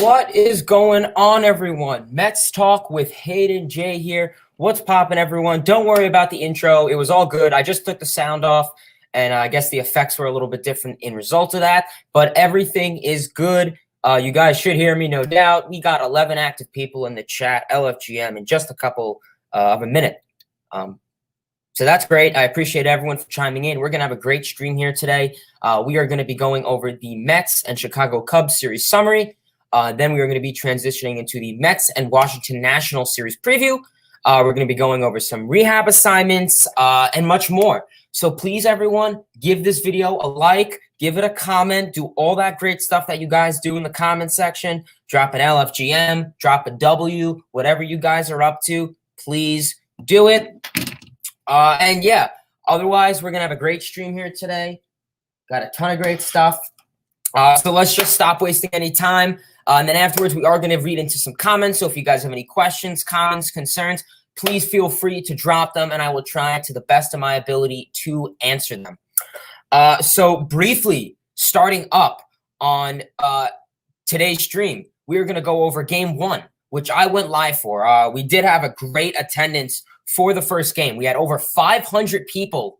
What is going on, everyone? Mets Talk with Hayden J here. What's poppin', everyone? Don't worry about the intro. It was all good. I just took the sound off, and I guess the effects were a little bit different in result of that, but everything is good. You guys should hear me, no doubt. We got 11 active people in the chat, LFGM, in just a couple of a minute. So that's great. I appreciate everyone for chiming in. We're going to have a great stream here today. We are going to be going over the Mets and Chicago Cubs series summary. Then we are going to be transitioning into the Mets and Washington Nationals series preview. We're going to be going over some rehab assignments and much more. So please, everyone, give this video a like, give it a comment, do all that great stuff that you guys do in the comment section. Drop an LFGM, drop a W, whatever you guys are up to. Please do it. And yeah, otherwise, we're going to have a great stream here today. Got a ton of great stuff. So let's just stop wasting any time. And then afterwards, we are going to read into some comments. So if you guys have any questions, comments, concerns, please feel free to drop them, and I will try to the best of my ability to answer them. So briefly, starting up on today's stream, we are going to go over Game 1, which I went live for. We did have a great attendance for the first game. We had over 500 people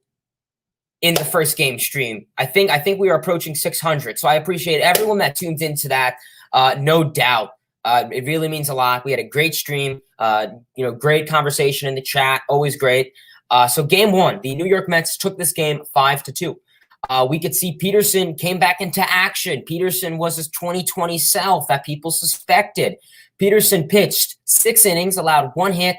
in the first game stream. I think we are approaching 600. So I appreciate everyone that tuned into that. No doubt. It really means a lot. We had a great stream, great conversation in the chat. Always great. So Game 1, the New York Mets took this game 5-2. We could see Peterson came back into action. Peterson was his 2020 self that people suspected. Peterson pitched 6 innings, allowed 1 hit,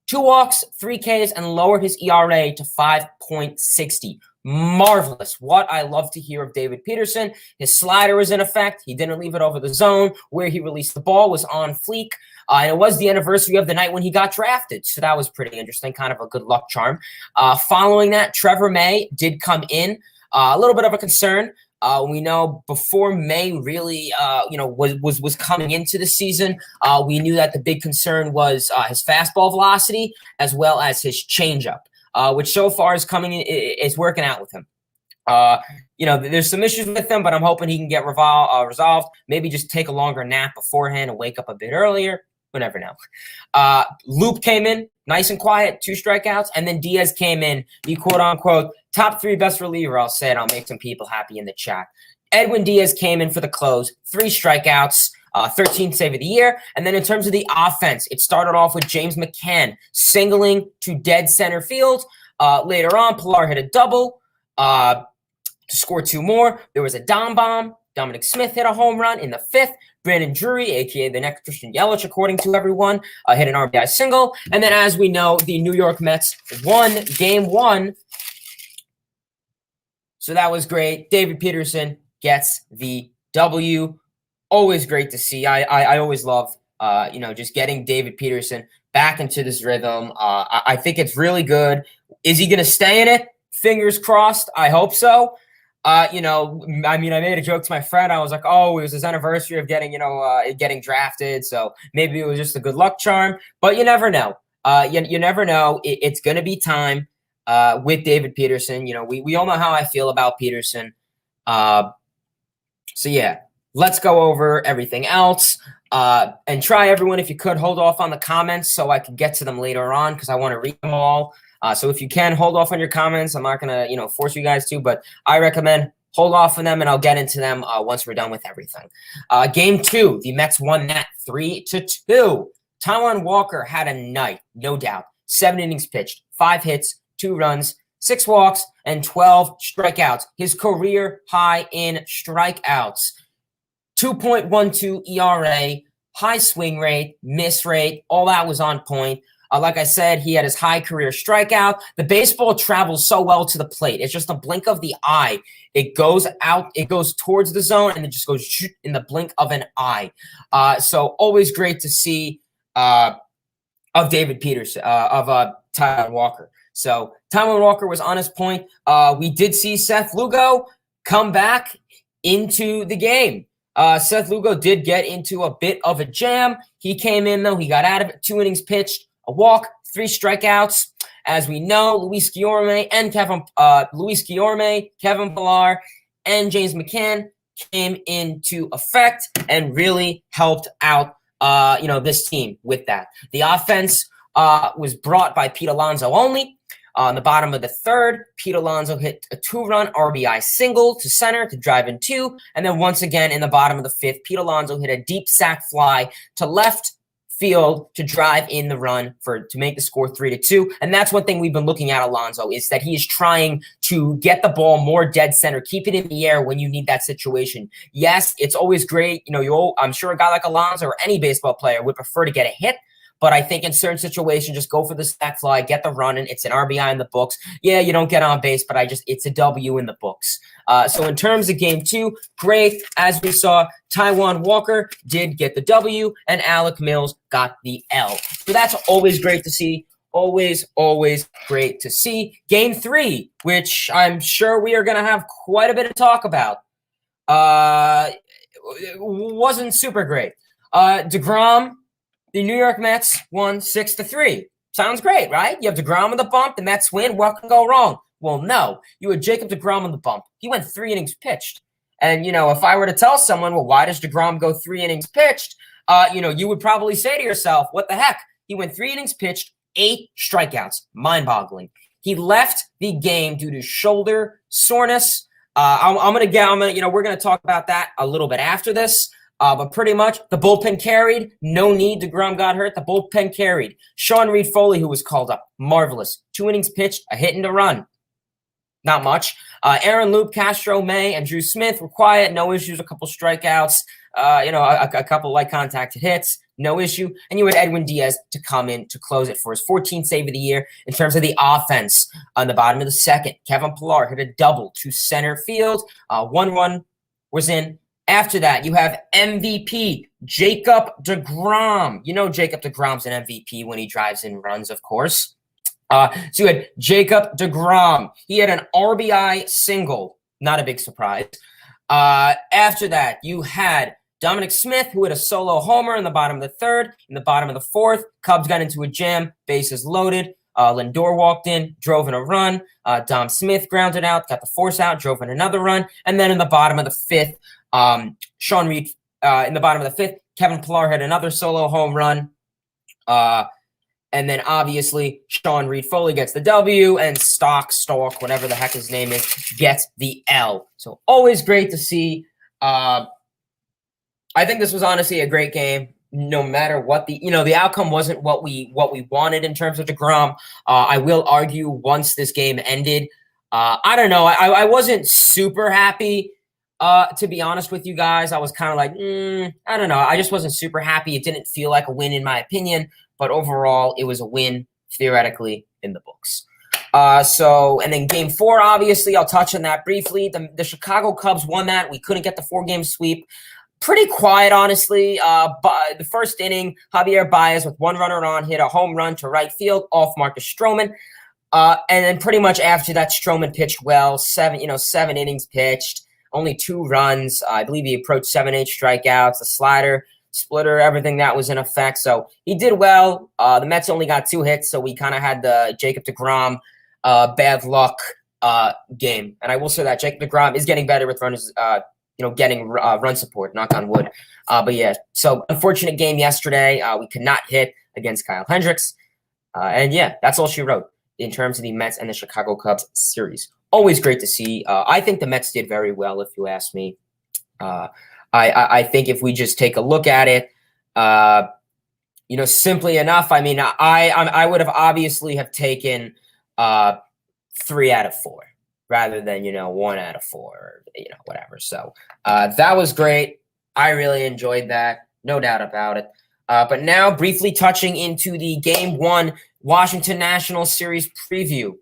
2 walks, 3 Ks, and lowered his ERA to 5.60. Marvelous. What I love to hear of David Peterson. His slider was in effect. He didn't leave it over the zone. Where he released the ball was on fleek. And it was the anniversary of the night when he got drafted. So that was pretty interesting, kind of a good luck charm. Following that, Trevor May did come in. A little bit of a concern. We know before May really, was coming into the season, we knew that the big concern was his fastball velocity as well as his changeup. Which so far is working out with him. There's some issues with him, but I'm hoping he can get resolved. Maybe just take a longer nap beforehand and wake up a bit earlier. We'll never know. Loop came in, nice and quiet, 2 strikeouts, and then Diaz came in, the quote-unquote top 3 best reliever. I'll say it. I'll make some people happy in the chat. Edwin Diaz came in for the close, 3 strikeouts. 13th save of the year. And then in terms of the offense, it started off with James McCann singling to dead center field. Later on, Pilar hit a double to score 2 more. There was a Dom bomb. Dominic Smith hit a home run in the 5th. Brandon Drury, a.k.a. the next Christian Yelich, according to everyone, hit an RBI single. And then, as we know, the New York Mets won Game 1. So that was great. David Peterson gets the W. Always great to see. I always love, just getting David Peterson back into this rhythm. I think it's really good. Is he going to stay in it? Fingers crossed. I hope so. I made a joke to my friend. I was like, oh, it was his anniversary of getting drafted. So maybe it was just a good luck charm, but you never know. You never know. It's going to be time with David Peterson. You know, we all know how I feel about Peterson. So yeah, let's go over everything else. And try, everyone, if you could, hold off on the comments so I can get to them later on, because I want to read them all. So if you can, hold off on your comments. I'm not going to, force you guys to, but I recommend hold off on them, and I'll get into them once we're done with everything. Game 2, the Mets won that 3-2. Taijuan Walker had a night, no doubt. 7 innings pitched, 5 hits, 2 runs, 6 walks, and 12 strikeouts. His career high in strikeouts. 2.12 ERA, high swing rate, miss rate, all that was on point. Like I said, he had his high career strikeout. The baseball travels so well to the plate. It's just a blink of the eye. It goes out, it goes towards the zone, and it just goes in the blink of an eye. So always great to see of David Peterson, of Taijuan Walker. So Taijuan Walker was on his point. We did see Seth Lugo come back into the game. Seth Lugo did get into a bit of a jam. He came in, though. He got out of it. 2 innings pitched, a walk, 3 strikeouts. As we know, Luis Guillorme, Kevin Pillar, and James McCann came into effect and really helped out, this team with that. The offense was brought by Pete Alonso only. On the bottom of the 3rd, Pete Alonso hit a 2-run RBI single to center to drive in 2. And then once again in the bottom of the 5th, Pete Alonso hit a deep sac fly to left field to drive in the run to make the score 3-2. And that's one thing we've been looking at Alonso, is that he is trying to get the ball more dead center, keep it in the air when you need that situation. Yes, it's always great. I'm sure a guy like Alonso or any baseball player would prefer to get a hit. But I think in certain situations, just go for the sac fly, get the run, and it's an RBI in the books. Yeah, you don't get on base, but it's a W in the books. So in terms of game 2, great. As we saw, Taijuan Walker did get the W, and Alec Mills got the L. So that's always great to see. Always, always great to see. Game 3, which I'm sure we are going to have quite a bit to talk about, wasn't super great. DeGrom, the New York Mets won 6-3. Sounds great, right? You have DeGrom on the bump, the Mets win. What can go wrong? Well, no. You had Jacob DeGrom on the bump. He went 3 innings pitched. And, if I were to tell someone, well, why does DeGrom go 3 innings pitched? You would probably say to yourself, what the heck? He went 3 innings pitched, 8 strikeouts. Mind-boggling. He left the game due to shoulder soreness. We're going to talk about that a little bit after this. But pretty much the bullpen carried. No need. DeGrom got hurt. The bullpen carried. Sean Reed-Foley, who was called up, marvelous. 2 innings pitched, a hit and a run. Not much. Aaron Loop, Castro, May, and Drew Smith were quiet. No issues. A couple strikeouts. A couple light contacted hits. No issue. And you had Edwin Diaz to come in to close it for his 14th save of the year. In terms of the offense, on the bottom of the 2nd, Kevin Pillar hit a double to center field. 1 run was in. After that, you have MVP, Jacob DeGrom. Jacob DeGrom's an MVP when he drives in runs, of course. So you had Jacob DeGrom. He had an RBI single. Not a big surprise. After that, you had Dominic Smith, who had a solo homer in the bottom of the 3rd. In the bottom of the 4th, Cubs got into a jam, bases loaded. Lindor walked in, drove in a run. Dom Smith grounded out, got the force out, drove in another run. And then in the bottom of the 5th, Sean Reed, in the bottom of the 5th, Kevin Pillar had another solo home run. And then obviously Sean Reed-Foley gets the W, and Stark, whatever the heck his name is, gets the L. So always great to see. I think this was honestly a great game. No matter what the outcome wasn't what we wanted in terms of DeGrom. I will argue once this game ended, I don't know. I wasn't super happy. To be honest with you guys, I was kind of like, I don't know. I just wasn't super happy. It didn't feel like a win in my opinion, but overall it was a win theoretically in the books. And then game 4, obviously, I'll touch on that briefly. The Chicago Cubs won that. We couldn't get the 4-game sweep. Pretty quiet, honestly. But the first inning, Javier Baez with 1 runner on hit a home run to right field off Marcus Stroman. And then pretty much after that, Stroman pitched well. 7 innings pitched. Only 2 runs. I believe he approached 7-8 strikeouts. The slider splitter, everything that was in effect. So he did well. The Mets only got 2 hits, so we kind of had the Jacob deGrom bad luck game. And I will say that Jacob deGrom is getting better with runners, getting run support, knock on wood. But yeah, so unfortunate game yesterday. We could not hit against Kyle Hendricks. And yeah, that's all she wrote in terms of the Mets and the Chicago Cubs series. Always great to see. I think the Mets did very well, if you ask me. I think if we just take a look at it, simply enough, I mean, I would have obviously have taken 3 out of 4 rather than, 1 out of 4, or, whatever. So that was great. I really enjoyed that. No doubt about it. But now briefly touching into the Game 1 Washington Nationals series preview.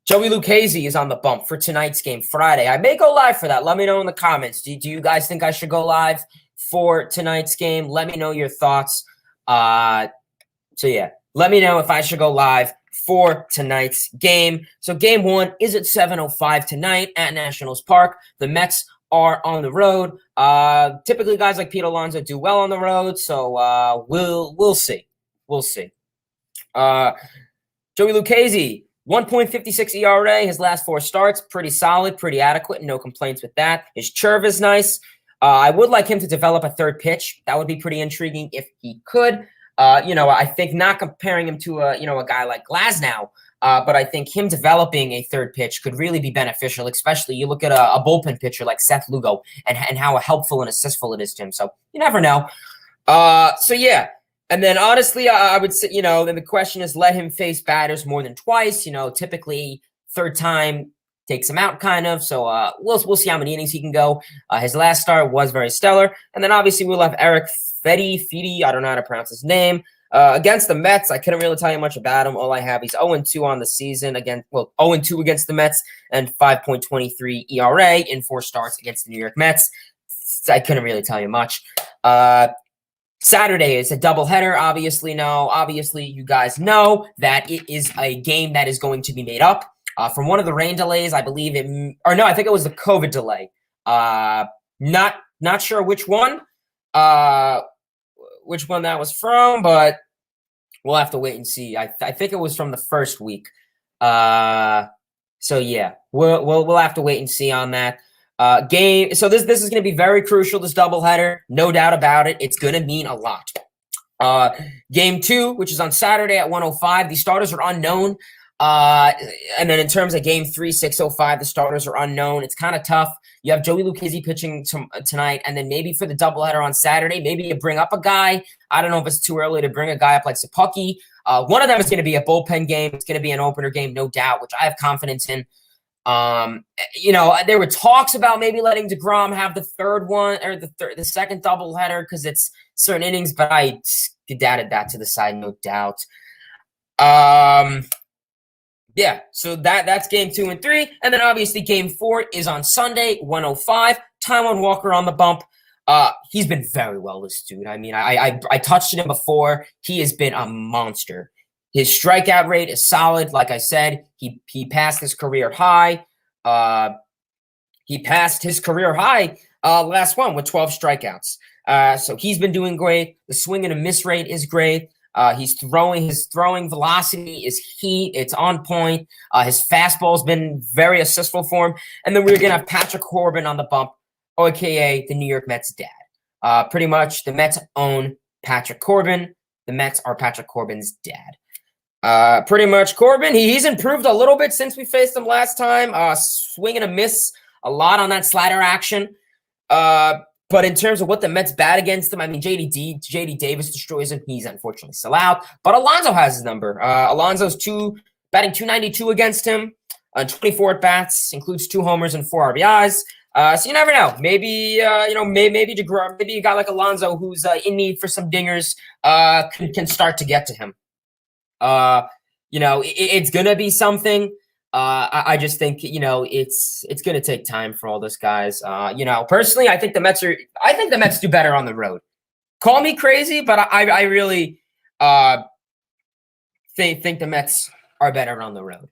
Joey Lucchesi is on the bump for tonight's game, Friday. I may go live for that. Let me know in the comments. Do you guys think I should go live for tonight's game? Let me know your thoughts. So yeah, let me know if I should go live for tonight's game. So Game 1 is at 7:05 tonight at Nationals Park. The Mets are on the road. Typically, guys like Pete Alonso do well on the road, so we'll see. We'll see. Joey Lucchesi, 1.56 ERA, his last 4 starts, pretty solid, pretty adequate, no complaints with that. His churve is nice. I would like him to develop a third pitch. That would be pretty intriguing if he could. I think not comparing him to a guy like Glasnow, but I think him developing a third pitch could really be beneficial, especially you look at a bullpen pitcher like Seth Lugo and how helpful and assistful it is to him. So you never know. So yeah. And then honestly, I would say, then the question is let him face batters more than twice. Typically third time takes him out kind of. So we'll see how many innings he can go. His last start was very stellar. And then obviously we'll have Eric Fedi, I don't know how to pronounce his name. Against the Mets, I couldn't really tell you much about him. All I have, he's 0-2 on the season. 0-2 against the Mets and 5.23 ERA in 4 starts against the New York Mets. I couldn't really tell you much. Saturday is a doubleheader. Obviously, you guys know that it is a game that is going to be made up from one of the rain delays. I believe I think it was the COVID delay. Not sure which one that was from, but we'll have to wait and see. I think it was from the first week. So yeah, we'll have to wait and see on that. Game. So this is going to be very crucial, this doubleheader. No doubt about it. It's going to mean a lot. Game 2, which is on Saturday at 1:05. The starters are unknown. And then in terms of Game 3, 6:05, the starters are unknown. It's kind of tough. You have Joey Lucchesi pitching tonight, and then maybe for the doubleheader on Saturday, maybe you bring up a guy. I don't know if it's too early to bring a guy up like Sapucki. One of them is going to be a bullpen game. It's going to be an opener game, no doubt, which I have confidence in. There were talks about maybe letting deGrom have the third one or the second doubleheader because it's certain innings, but I skedadded that to the side, no doubt. Yeah, so that's Game 2 and 3, and then obviously Game 4 is on Sunday, 1:05. Taijuan Walker on the bump. He's been very well, this dude. I mean, I touched him before. He has been a monster. His strikeout rate is solid. Like I said, he passed his career high. Last one with 12 strikeouts. So he's been doing great. The swing and a miss rate is great. His throwing velocity is heat. It's on point. His fastball's been very assistful for him. And then we're going to have Patrick Corbin on the bump, aka the New York Mets' dad. Pretty much the Mets own Patrick Corbin. The Mets are Patrick Corbin's dad. Pretty much Corbin, he's improved a little bit since we faced him last time. Swing and a miss a lot on that slider action. But in terms of what the Mets bat against him, I mean, JD Davis destroys him. He's unfortunately still out. But Alonso has his number. Alonso's batting .292 against him. 24 at bats, includes 2 homers and 4 RBIs. So you never know. Maybe maybe a guy like Alonso who's in need for some dingers can start to get to him. It's gonna be something. I just think it's gonna take time for all this, guys. Personally, I think the Mets do better on the road. Call me crazy, but I really think the Mets are better on the road.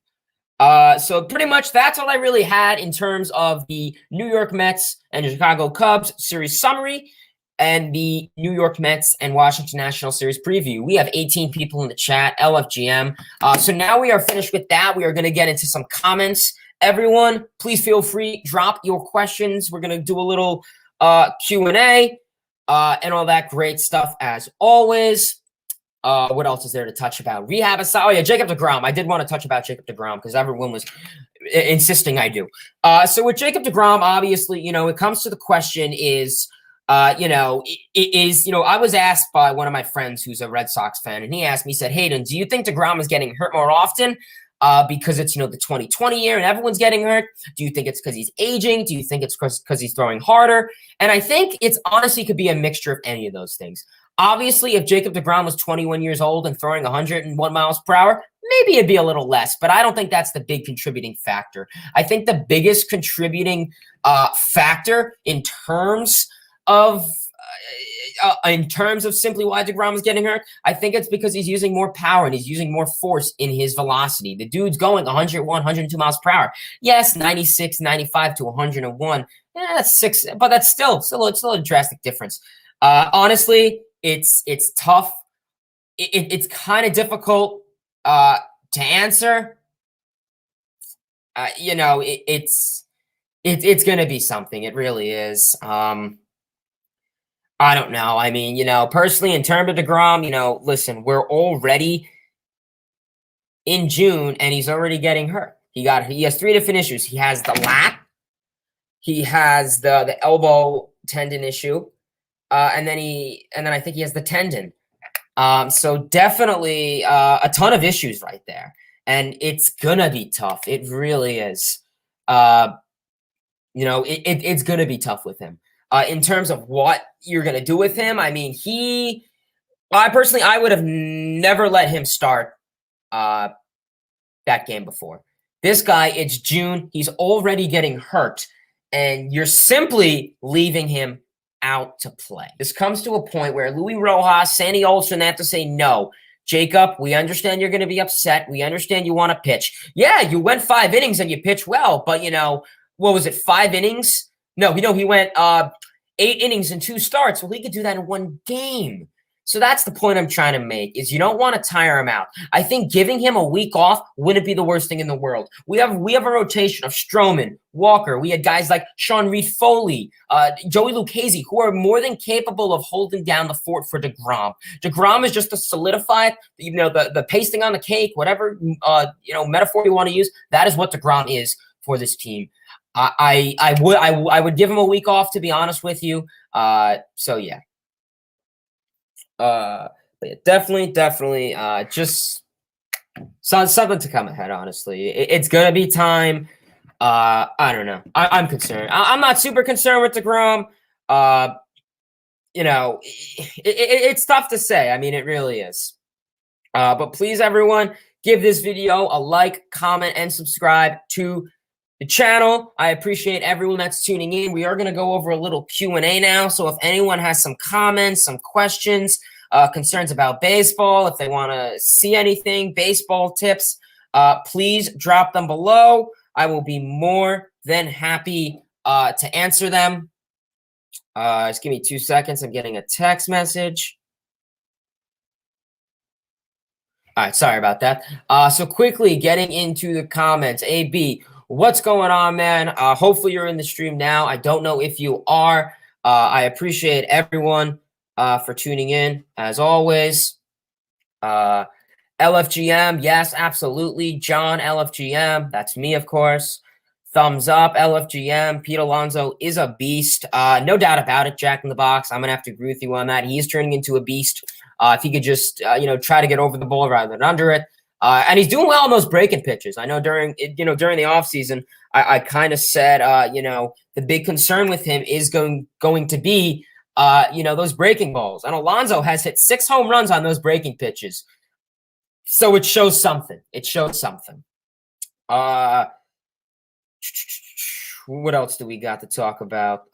So pretty much that's all I really had in terms of the New York Mets and Chicago Cubs series summary. and the New York Mets and Washington National Series preview. We have 18 people in the chat, LFGM. So now we are finished with that. We are going to get into some comments. Everyone, please feel free, drop your questions. We're going to do a little Q&A and all that great stuff as always. What else is there to touch about? Rehab aside, oh yeah, Jacob deGrom. I did want to touch about Jacob deGrom because everyone was insisting I do. So with Jacob deGrom, obviously, it comes to the question is, I was asked by one of my friends who's a Red Sox fan, and he asked me, he said, Hayden, do you think deGrom is getting hurt more often because it's, the 2020 year and everyone's getting hurt? Do you think it's because he's aging? Do you think it's because he's throwing harder? And I think it's honestly could be a mixture of any of those things. Obviously, if Jacob deGrom was 21 years old and throwing 101 miles per hour, maybe it'd be a little less, but I don't think that's the big contributing factor. I think the biggest contributing factor in terms of simply why deGrom is getting hurt, I think it's because he's using more power and he's using more force in his velocity. The dude's going 101, 102 miles per hour. Yes, 96, 95 to 101. Yeah, that's 6, but that's still a drastic difference. Honestly, it's tough. It's kind of difficult to answer. It's going to be something. It really is. I don't know. I mean, personally, in terms of deGrom, listen, we're already in June and he's already getting hurt. He has 3 different issues. He has the lat, he has the elbow tendon issue, and then I think he has the tendon. So definitely a ton of issues right there, and it's gonna be tough. It really is. It's gonna be tough with him. In terms of what you're going to do with him, I mean, I would have never let him start that game before. This guy, it's June. He's already getting hurt, and you're simply leaving him out to play. This comes to a point where Luis Rojas, Sandy Alstar have to say, no, Jacob, we understand you're going to be upset. We understand you want to pitch. Yeah, you went 5 innings and you pitched well, but, what was it, 5 innings? No, he went 8 innings and 2 starts. Well, he could do that in 1 game. So that's the point I'm trying to make, is you don't want to tire him out. I think giving him a week off wouldn't be the worst thing in the world. We have a rotation of Stroman, Walker. We had guys like Sean Reed Foley, Joey Lucchesi, who are more than capable of holding down the fort for deGrom. deGrom is just to solidify it, the pasting on the cake, whatever metaphor you want to use. That is what deGrom is for this team. I would give him a week off, to be honest with you. So yeah. But yeah, definitely, just something to come ahead. Honestly, it's gonna be time. I don't know. I'm concerned. I'm not super concerned with deGrom. It's tough to say. I mean, it really is. But please, everyone, give this video a like, comment, and subscribe to the channel. I appreciate everyone that's tuning in. We are going to go over a little Q&A now. So if anyone has some comments, some questions, concerns about baseball, if they want to see anything, baseball tips, please drop them below. I will be more than happy to answer them. Just give me 2 seconds. I'm getting a text message. All right, sorry about that. So quickly getting into the comments. AB, what's going on, man? Hopefully you're in the stream now. I don't know if you are. I appreciate everyone for tuning in, as always. LFGM, yes, absolutely. John LFGM, that's me, of course. Thumbs up, LFGM. Pete Alonso is a beast. No doubt about it, Jack in the Box. I'm going to have to agree with you on that. He is turning into a beast. If he could just, try to get over the ball rather than under it. And he's doing well on those breaking pitches. I know during the offseason, I kind of said, the big concern with him is going to be, those breaking balls. And Alonso has hit 6 home runs on those breaking pitches. So it shows something. What else do we got to talk about?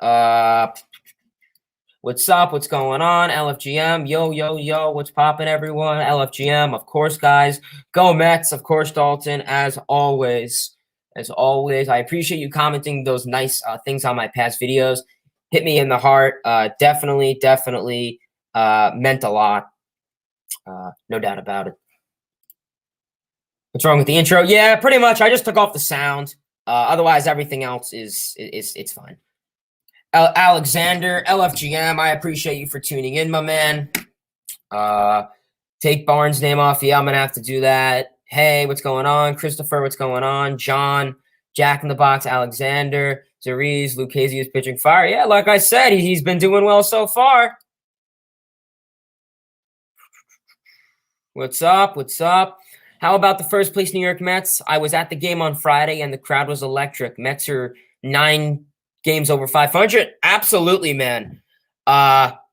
What's up? What's going on? LFGM. Yo. What's popping, everyone? LFGM, of course, guys. Go Mets, of course, Dalton, as always. I appreciate you commenting those nice things on my past videos. hit me in the heart. Definitely meant a lot. No doubt about it. What's wrong with the intro? Yeah, pretty much. I just took off the sound. Otherwise, everything else is it's fine. Alexander, LFGM, I appreciate you for tuning in, my man. Take Barnes' name off. Yeah, I'm going to have to do that. Hey, what's going on? Christopher, what's going on? John, Jack in the Box, Alexander, Zariz, Lucchese is pitching fire. Yeah, like I said, he's been doing well so far. What's up? What's up? How about the first place New York Mets? I was at the game on Friday, and the crowd was electric. Mets are 9 games over 500. Absolutely, man.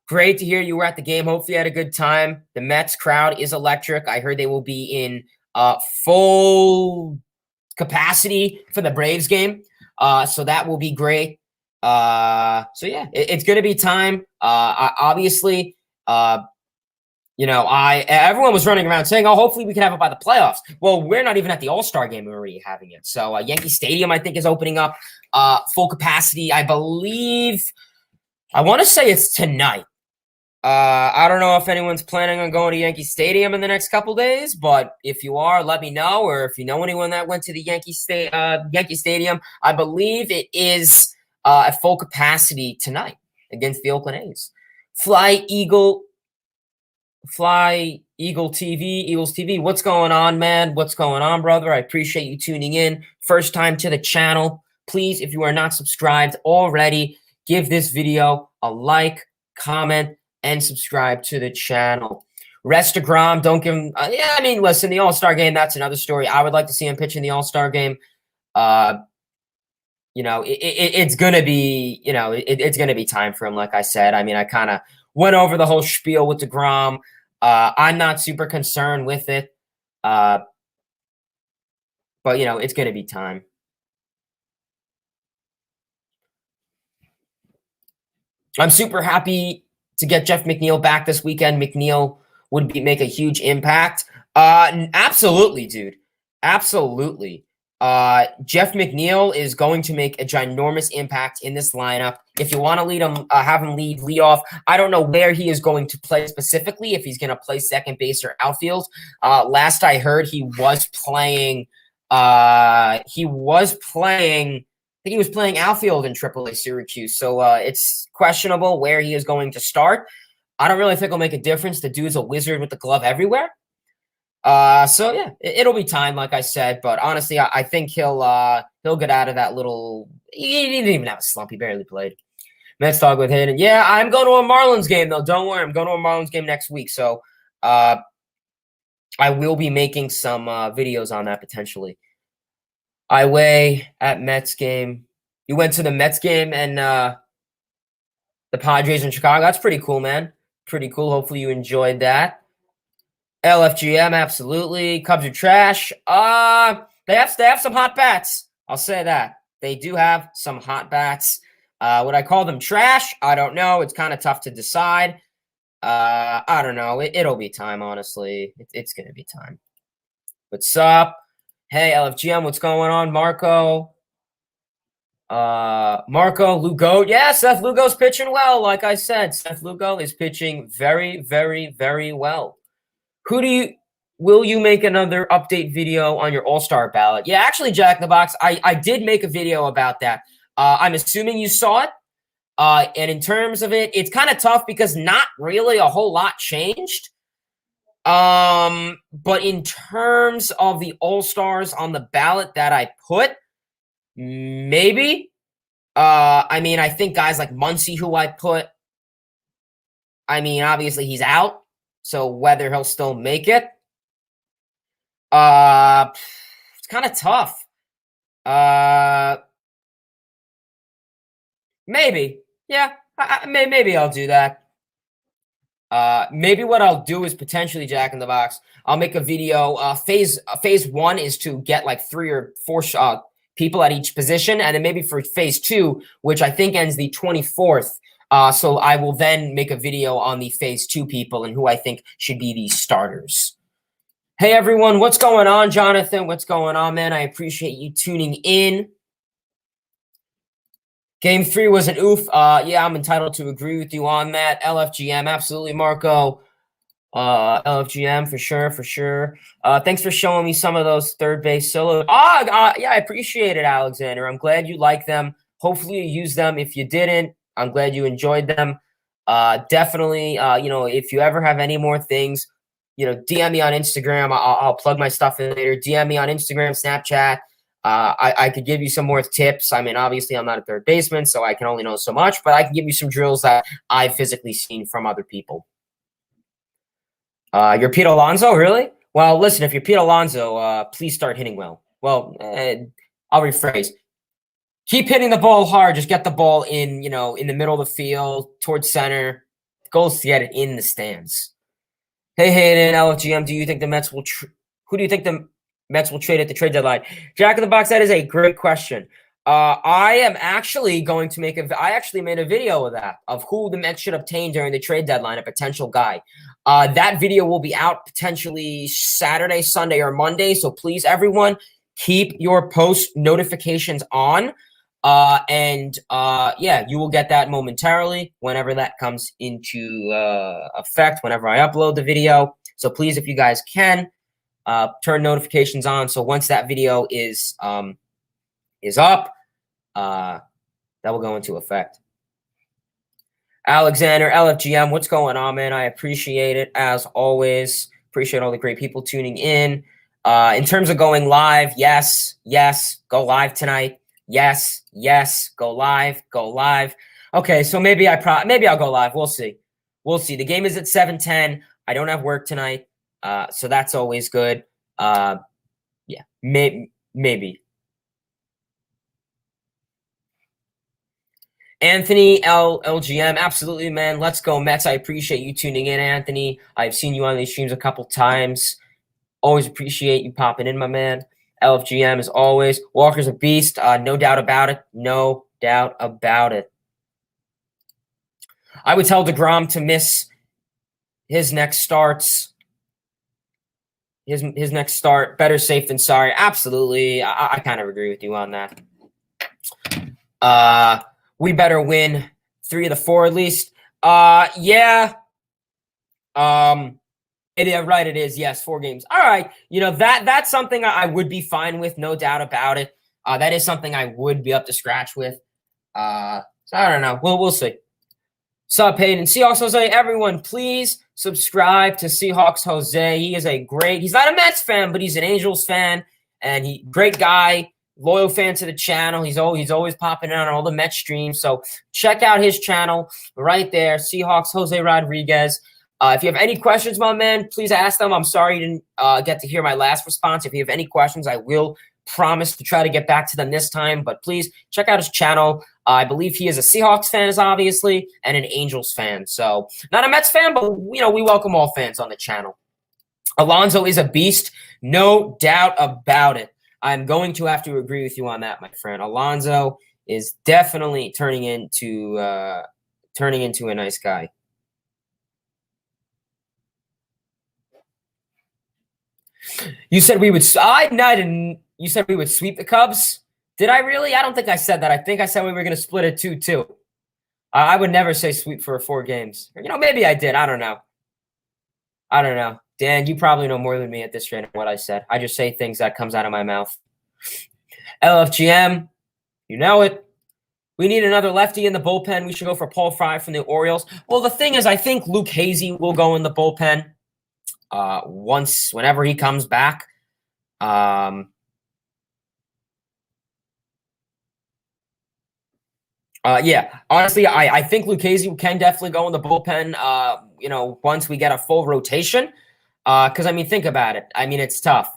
Great to hear you were at the game. Hopefully you had a good time. The Mets crowd is electric. I heard they will be in full capacity for the Braves game. So that will be great. So yeah, it's going to be time. Obviously, everyone was running around saying, oh, hopefully we can have it by the playoffs. Well, we're not even at the All-Star game. We're already having it. So Yankee Stadium, I think, is opening up full capacity. I believe, I want to say it's tonight. I don't know if anyone's planning on going to Yankee Stadium in the next couple days, but if you are, let me know. Or if you know anyone that went to the Yankee Stadium, I believe it is at full capacity tonight against the Oakland A's. Eagles TV. What's going on, man? What's going on, brother? I appreciate you tuning in. First time to the channel. Please, if you are not subscribed already, give this video a like, comment, and subscribe to the channell. Rest DeGrom, don't give him. Listen, the All-Star game, that's another story. I would like to see him pitch in the All-Star game. It's gonna be, it's gonna be time for him. Like I said, I kind of went over the whole spiel with DeGrom. I'm not super concerned with it, but it's gonna be time. I'm super happy to get Jeff McNeil back this weekend. McNeil would make a huge impact. Absolutely, dude. Absolutely. Jeff McNeil is going to make a ginormous impact in this lineup. If you want to lead him, have him lead off. I don't know where he is going to play specifically, if he's going to play second base or outfield. Last I heard, he was playing I think he was playing outfield in AAA Syracuse, so it's questionable where he is going to start. I don't really think it'll make a difference. The dude's a wizard with the glove everywhere. So yeah, it'll be time, like I said. But honestly, I think he'll get out of that little. He didn't even have a slump. He barely played. Mets talk with Hayden. Yeah, I'm going to a Marlins game though. Don't worry, I'm going to a Marlins game next week. So I will be making some videos on that potentially. I weigh at Mets game. You went to the Mets game and the Padres in Chicago. That's pretty cool, man. Pretty cool. Hopefully you enjoyed that. LFGM, absolutely. Cubs are trash. They have some hot bats. I'll say that. They do have some hot bats. Would I call them trash? I don't know. It's kind of tough to decide. I don't know. It'll be time, honestly. It's going to be time. What's up? Hey, LFGM, what's going on? Marco Lugo. Yeah, Seth Lugo's pitching well. Like I said, Seth Lugo is pitching very, very, very well. Will you make another update video on your All-Star ballot? Yeah, actually, Jack in the Box, I did make a video about that. I'm assuming you saw it. And in terms of it, it's kind of tough because not really a whole lot changed. But in terms of the All-Stars on the ballot that I put, maybe. I think guys like Muncy, who I put, obviously he's out, so whether he'll still make it, it's kind of tough. Maybe. Yeah, maybe I'll do that. Maybe what I'll do is potentially, Jack in the Box, I'll make a video. Phase 1 is to get like 3 or 4 people at each position, and then maybe for phase 2, which I think ends the 24th. So I will then make a video on the phase 2 people and who I think should be the starters. Hey everyone, what's going on, Jonathan? What's going on, man? I appreciate you tuning in. Game 3 was an oof. Yeah, I'm entitled to agree with you on that. LFGM, absolutely, Marco. LFGM for sure, for sure. Thanks for showing me some of those third base solos. Yeah, I appreciate it, Alexander. I'm glad you like them. Hopefully you use them. If you didn't, I'm glad you enjoyed them. Definitely, if you ever have any more things, DM me on Instagram. I'll plug my stuff in later. DM me on Instagram, Snapchat. I could give you some more tips. I mean, obviously, I'm not a third baseman, so I can only know so much, but I can give you some drills that I've physically seen from other people. You're Pete Alonso, really? Well, listen, if you're Pete Alonso, please start hitting well. Well, I'll rephrase. Keep hitting the ball hard. Just get the ball in, in the middle of the field, towards center. The goal is to get it in the stands. Hey, Hayden, LFGM, do you think the Mets will who do you think the Mets will trade at the trade deadline? Jack in the Box, that is a great question. I am actually going to I actually made a video of that, of who the Mets should obtain during the trade deadline, a potential guy. That video will be out potentially Saturday, Sunday, or Monday. So please, everyone, keep your post notifications on. Yeah, you will get that momentarily whenever that comes into effect, whenever I upload the video. So please, if you guys can, turn notifications on. So once that video is up, that will go into effect. Alexander, LFGM, what's going on, man? I appreciate it, as always. Appreciate all the great people tuning in. In terms of going live, yes, go live tonight. Yes, go live. Okay, so maybe I'll go live. We'll see. The game is at 7:10. I don't have work tonight, so that's always good. Yeah, maybe. Anthony LGM, absolutely, man. Let's go Mets. I appreciate you tuning in, Anthony. I've seen you on these streams a couple times. Always appreciate you popping in, my man. LFGM as always. Walker's a beast. No doubt about it. No doubt about it. I would tell DeGrom to miss his next starts. His next start. Better safe than sorry. Absolutely. I kind of agree with you on that. We better win 3 of the 4 at least. Yeah. Yeah, right, it is. Yes, 4 games. All right. That's something I would be fine with, no doubt about it. That is something I would be up to scratch with. So I don't know. We'll see. Sup, Hayden. Seahawks Jose, everyone, please subscribe to Seahawks Jose. He's not a Mets fan, but he's an Angels fan, and great guy, loyal fan to the channel. He's always popping in on all the Mets streams. So check out his channel right there, Seahawks Jose Rodriguez. If you have any questions, my man, please ask them. I'm sorry you didn't get to hear my last response. If you have any questions, I will promise to try to get back to them this time. But please check out his channel. I believe he is a Seahawks fan, obviously, and an Angels fan. So not a Mets fan, but we welcome all fans on the channel. Alonso is a beast, no doubt about it. I'm going to have to agree with you on that, my friend. Alonso is definitely turning into a nice guy. You said we would. You said we would sweep the Cubs. Did I really? I don't think I said that. I think I said we were going to split it 2-2. I would never say sweep for 4 games. Maybe I did. I don't know. Dan, you probably know more than me at this rate of what I said. I just say things that comes out of my mouth. LFGM, you know it. We need another lefty in the bullpen. We should go for Paul Fry from the Orioles. Well, the thing is, I think Luke Hazy will go in the bullpen whenever he comes back. Yeah, honestly, I think Luke Hazy can definitely go in the bullpen, once we get a full rotation. Because, think about it. It's tough.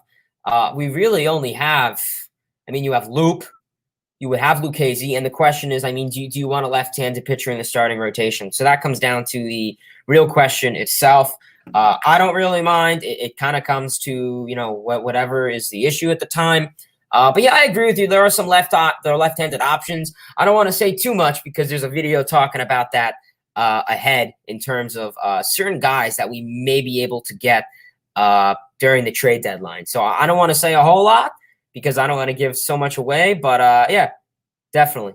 We really only have, you have Luke, you would have Luke Hazy, and the question is, do you want a left-handed pitcher in the starting rotation? So that comes down to the real question itself. I don't really mind. It kind of comes to, whatever is the issue at the time. But yeah, I agree with you. There are some left-handed options. I don't want to say too much because there's a video talking about that ahead in terms of certain guys that we may be able to get during the trade deadline. So I don't want to say a whole lot because I don't want to give so much away. But yeah, definitely.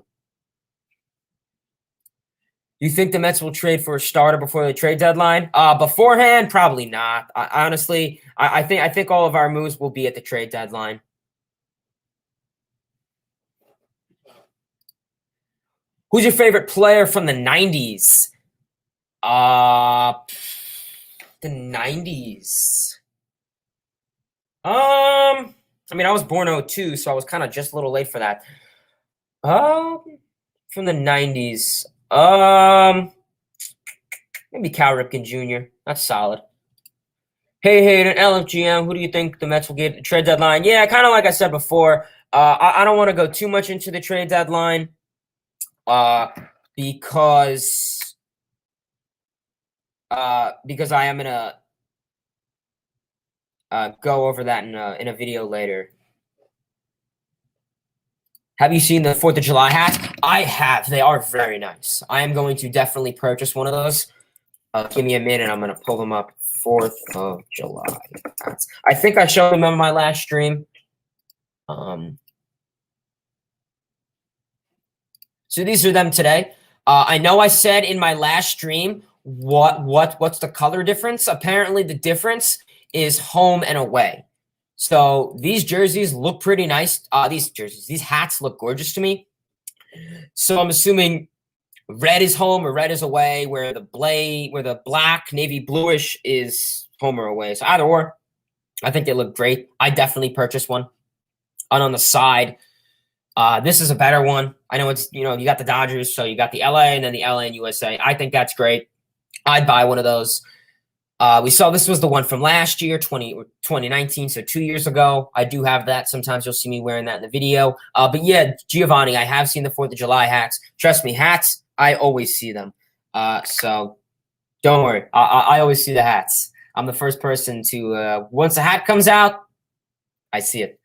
You think the Mets will trade for a starter before the trade deadline? Beforehand, probably not. Honestly, I think all of our moves will be at the trade deadline. Who's your favorite player from the 90s? The 90s. I mean, I was born 02, so I was kind of just a little late for that. From the 90s. Maybe Cal Ripken Jr. That's solid. Hey, Hayden, LFGM, who do you think the Mets will get at the trade deadline? Yeah, kind of like I said before, I don't want to go too much into the trade deadline because I am going to go over that in a video later. Have you seen the 4th of July hats? I have. They are very nice. I am going to definitely purchase one of those. Give me a minute. I'm going to pull them up. 4th of July hats. I think I showed them on my last stream. So these are them today. I know I said in my last stream what's the color difference. Apparently the difference is home and away. So these jerseys look pretty nice. These hats look gorgeous to me. So I'm assuming red is home or red is away, where the black navy bluish is home or away. So either or, I think they look great. I definitely purchased one. And on the side, this is a better one. I know it's, you got the Dodgers, so you got the LA and then the LA and USA. I think that's great. I'd buy one of those. We saw this was the one from last year, 2019, so 2 years ago. I do have that. Sometimes you'll see me wearing that in the video. But yeah, Giovanni, I have seen the 4th of July hats. Trust me, hats, I always see them. So don't worry. I always see the hats. I'm the first person to, once a hat comes out, I see it.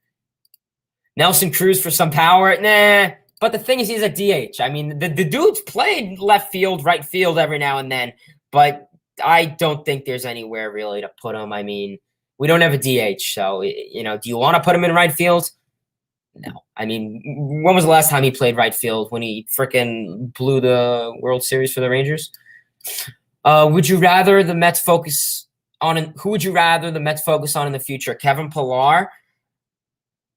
Nelson Cruz for some power. Nah. But the thing is, he's a DH. I mean, the dude's played left field, right field every now and then. But I don't think there's anywhere really to put him. I mean, we don't have a DH. So, do you want to put him in right field? No. I mean, when was the last time he played right field? When he freaking blew the World Series for the Rangers? Who would you rather the Mets focus on in the future? Kevin Pillar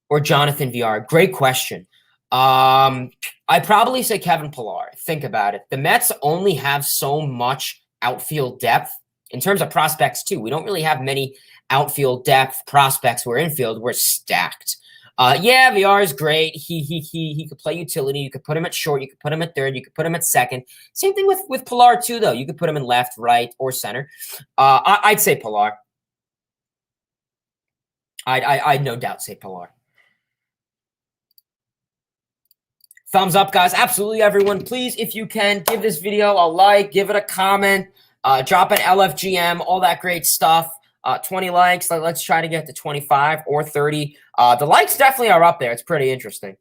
or Jonathan VR? Great question. I'd probably say Kevin Pillar. Think about it. The Mets only have so much outfield depth in terms of prospects too. We don't really have many outfield depth prospects. We're infield. We're stacked. Yeah, VR is great. He could play utility. You could put him at short. You could put him at third. You could put him at second. Same thing with Pillar too, though. You could put him in left, right, or center. I'd say Pillar. I'd no doubt say Pillar. Thumbs up, guys. Absolutely, everyone. Please, if you can, give this video a like, give it a comment, drop an LFGM, all that great stuff. 20 likes. Let's try to get to 25 or 30. The likes definitely are up there. It's pretty interesting.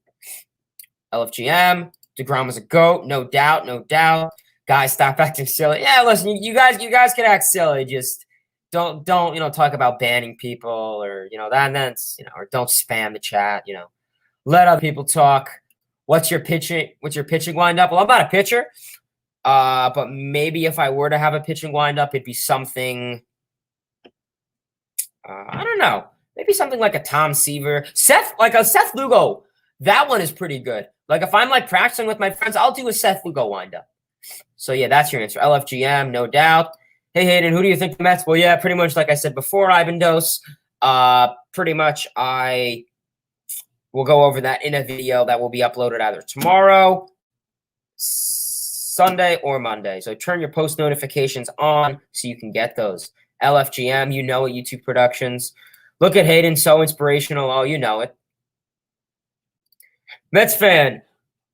LFGM. DeGrom was a GOAT. No doubt. No doubt. Guys, stop acting silly. Yeah, listen, you guys can act silly. Just don't talk about banning people or that's or don't spam the chat. Let other people talk. What's your pitching wind up? Well, I'm not a pitcher. But maybe if I were to have a pitching wind up, it'd be something. I don't know. Maybe something like a Tom Seaver. Seth Lugo. That one is pretty good. Like if I'm practicing with my friends, I'll do a Seth Lugo windup. So yeah, that's your answer. LFGM, no doubt. Hey Hayden, who do you think the Mets? Well, yeah, pretty much like I said before, Ivan Dos. Pretty much I will go over that in a video that will be uploaded either tomorrow, Sunday, or Monday. So turn your post notifications on so you can get those. LFGM, YouTube Productions. Look at Hayden, so inspirational. Oh, you know it. Mets fan,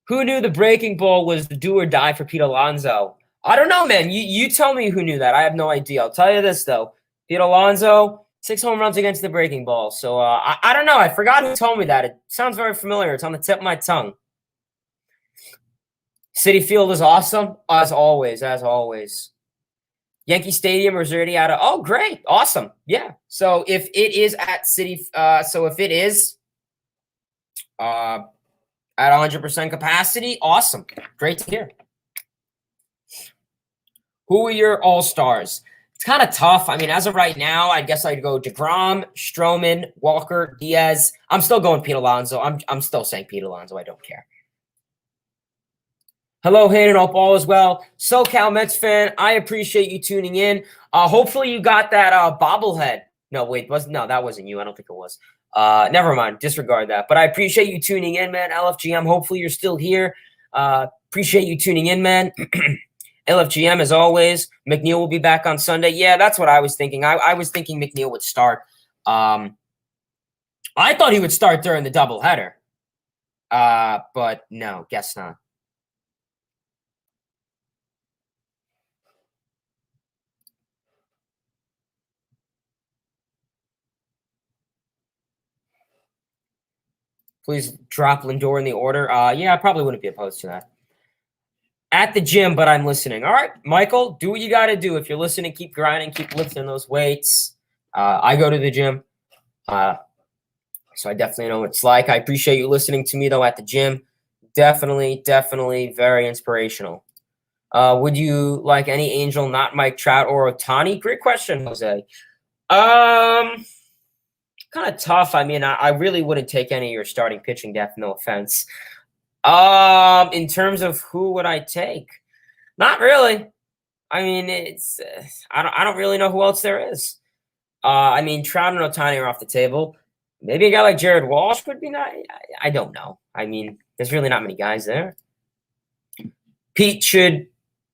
who knew the breaking ball was the do or die for Pete Alonso? I don't know, man. You tell me who knew that. I have no idea. I'll tell you this, though. Pete Alonso, 6 home runs against the breaking ball. So I don't know. I forgot who told me that. It sounds very familiar. It's on the tip of my tongue. Citi Field is awesome, as always, Yankee Stadium is already out of. Oh, great. Awesome. Yeah. So if it is at at 100% capacity, awesome. Great to hear. Who are your all-stars? It's kind of tough. I mean, as of right now, I guess I'd go DeGrom, Stroman, Walker, Diaz. I'm still going Pete Alonso. I'm still saying Pete Alonso. I don't care. Hello, Hayden. Hope all is well. SoCal Mets fan, I appreciate you tuning in. Hopefully you got that bobblehead. No, wait, that wasn't you. I don't think it was. Never mind. Disregard that. But I appreciate you tuning in, man. LFGM, hopefully you're still here. Appreciate you tuning in, man. LFGM, as always. McNeil will be back on Sunday. Yeah, that's what I was thinking. I was thinking McNeil would start. I thought he would start during the doubleheader. But no, guess not. Please drop Lindor in the order. Yeah, I probably wouldn't be opposed to that. At the gym, but I'm listening. All right, Michael, do what you got to do. If you're listening, keep grinding, keep lifting those weights. I go to the gym, so I definitely know what it's like. I appreciate you listening to me, though, at the gym. Definitely very inspirational. Would you like any Angel, not Mike Trout or Ohtani? Great question, Jose. Kind of tough. I mean, I really wouldn't take any of your starting pitching depth, no offense. In terms of who would I take? Not really. I mean, it's I don't really know who else there is. I mean, Trout and Ohtani are off the table. Maybe a guy like Jared Walsh would be nice. I don't know. I mean, there's really not many guys there. Pete should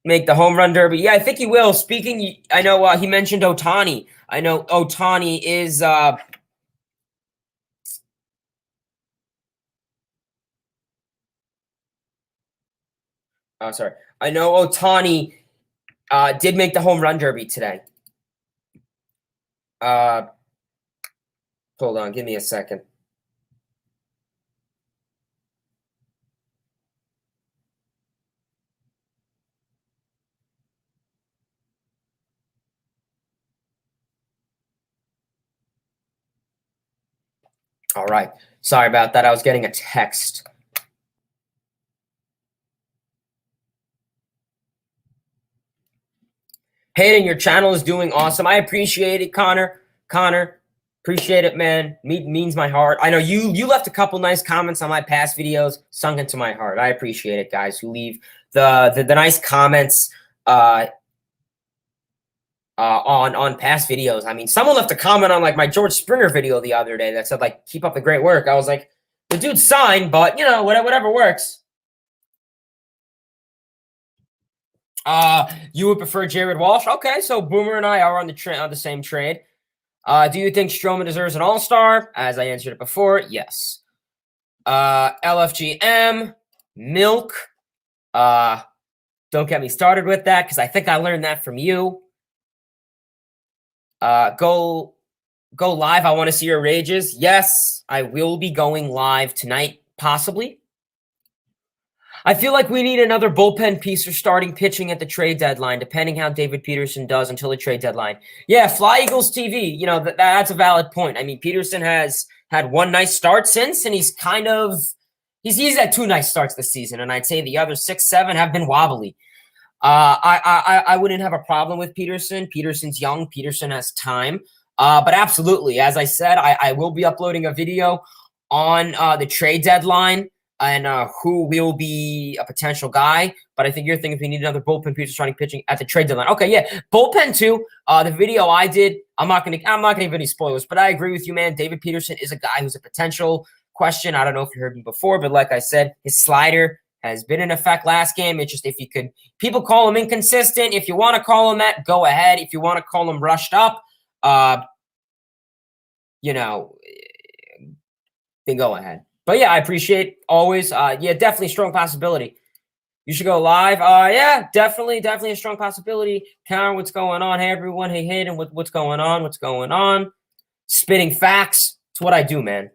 make the home run derby. Yeah, I think he will. Speaking, I know he mentioned Ohtani. I know Ohtani is sorry. I know Ohtani did make the home run derby today. Hold on. Give me a second. All right. Sorry about that. I was getting a text. Hayden, your channel is doing awesome. I appreciate it, Connor. Appreciate it, man. Means my heart. I know you left a couple nice comments on my past videos, sunk into my heart. I appreciate it, guys, who leave the nice comments on past videos. I mean, someone left a comment on like my George Springer video the other day that said like, keep up the great work. I was like, the dude's signed, but you know, whatever works. You would prefer Jared Walsh? Okay, so Boomer and I are on the same trade. Do you think Stroman deserves an all-star? As I answered it before, yes. LFGM, Milk. Don't get me started with that because I think I learned that from you. Go live. I want to see your rages. Yes, I will be going live tonight, possibly. I feel like we need another bullpen piece for starting pitching at the trade deadline, depending how David Peterson does until the trade deadline. Yeah, Fly Eagles TV, you know, that's a valid point. I mean, Peterson has had one nice start since, and he's had two nice starts this season, and I'd say the other 6, 7 have been wobbly. I wouldn't have a problem with Peterson. Peterson's young. Peterson has time. But absolutely, as I said, I will be uploading a video on the trade deadline and who will be a potential guy. But I think you're thinking if we need another bullpen piece starting pitching at the trade deadline. Okay, yeah, bullpen too. The video I did, I'm not gonna give any spoilers, but I agree with you, man. David Peterson is a guy who's a potential question. I don't know if you heard me before, but like I said, his slider has been in effect last game. It's just if you could, people call him inconsistent. If you want to call him that, go ahead. If you want to call him rushed up, you know, then go ahead. But yeah, I appreciate always. Yeah, definitely strong possibility. You should go live. Yeah, definitely a strong possibility. Karen, what's going on? Hey, everyone. Hey, Hayden, what's going on? What's going on? Spitting facts. It's what I do, man.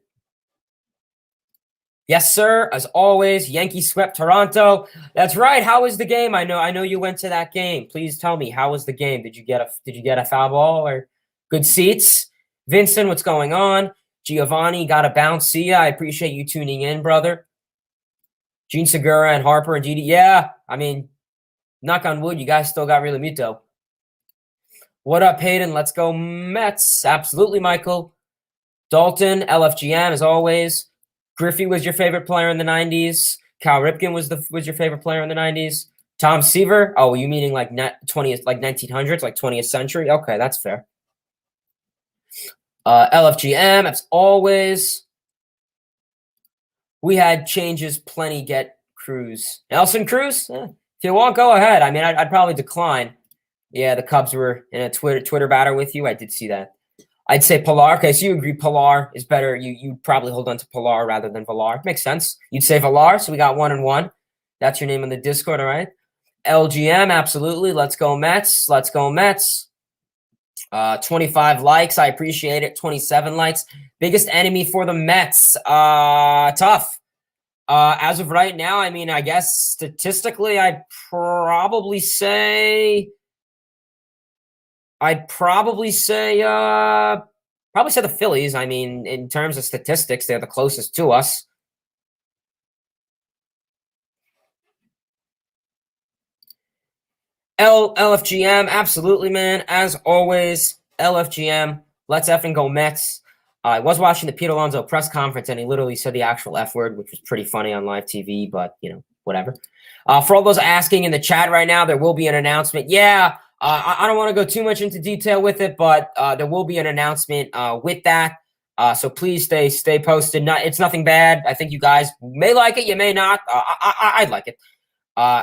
Yes, sir. As always, Yankees swept Toronto. That's right. How was the game? I know you went to that game. Please tell me, how was the game? Did you get a foul ball or good seats? Vincent, what's going on? Giovanni got a bounce. See ya. I appreciate you tuning in, brother. Gene Segura and Harper and Didi. Yeah, I mean, Knock on wood, you guys still got Realmuto. What up, Hayden? Let's go Mets. Absolutely, Michael. Dalton, LFGM, as always. Griffey was your favorite player in the 90s. Cal Ripken was your favorite player in the 90s. Tom Seaver. Oh, you meaning like 20th, like 1900s, like 20th century? Okay, that's fair. LFGM, as always. We had changes plenty. Get Cruz. Nelson Cruz? If you want, go ahead. I mean, I'd probably decline. Yeah, the Cubs were in a Twitter battle with you. I did see that. I'd say Pilar. Okay, so you agree Pilar is better. You'd probably hold on to Pilar rather than Villar. Makes sense. You'd say Villar, so we got 1-1. That's your name on the Discord, all right? LGM, absolutely. Let's go Mets. Let's go Mets. 25 likes. I appreciate it. 27 likes. Biggest enemy for the Mets. Tough. As of right now, I mean, I guess statistically, I'd probably say the Phillies. I mean, in terms of statistics, they're the closest to us. LFGM, absolutely, man. As always, LFGM. Let's effing go Mets. I was watching the Pete Alonso press conference, and he literally said the actual F word, which was pretty funny on live TV, but, whatever. For all those asking in the chat right now, there will be an announcement. Yeah, I don't want to go too much into detail with it, but there will be an announcement with that. So please stay posted. It's nothing bad. I think you guys may like it. You may not. I'd like it.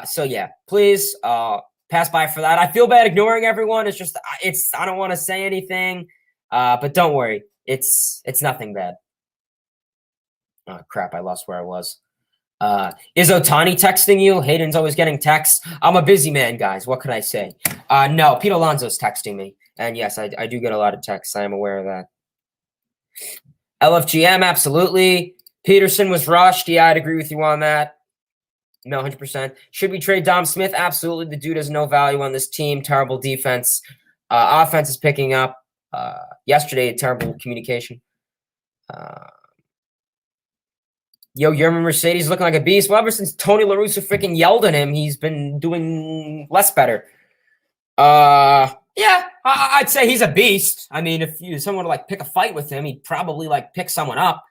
So, yeah, please pass by for that. I feel bad ignoring everyone. I don't want to say anything, but don't worry. It's nothing bad. Oh, crap. I lost where I was. Is Ohtani texting you? Hayden's always getting texts. I'm a busy man, guys. What can I say? No, Pete Alonso's texting me. And yes, I do get a lot of texts. I am aware of that. LFGM, absolutely. Peterson was rushed. Yeah, I'd agree with you on that. No, 100%. Should we trade Dom Smith? Absolutely. The dude has no value on this team. Terrible defense. Offense is picking up. Yesterday, terrible communication. Yerman Mercedes looking like a beast. Well, ever since Tony La Russa freaking yelled at him, he's been doing less better. Yeah, I'd say he's a beast. I mean, if someone would pick a fight with him, he'd probably pick someone up.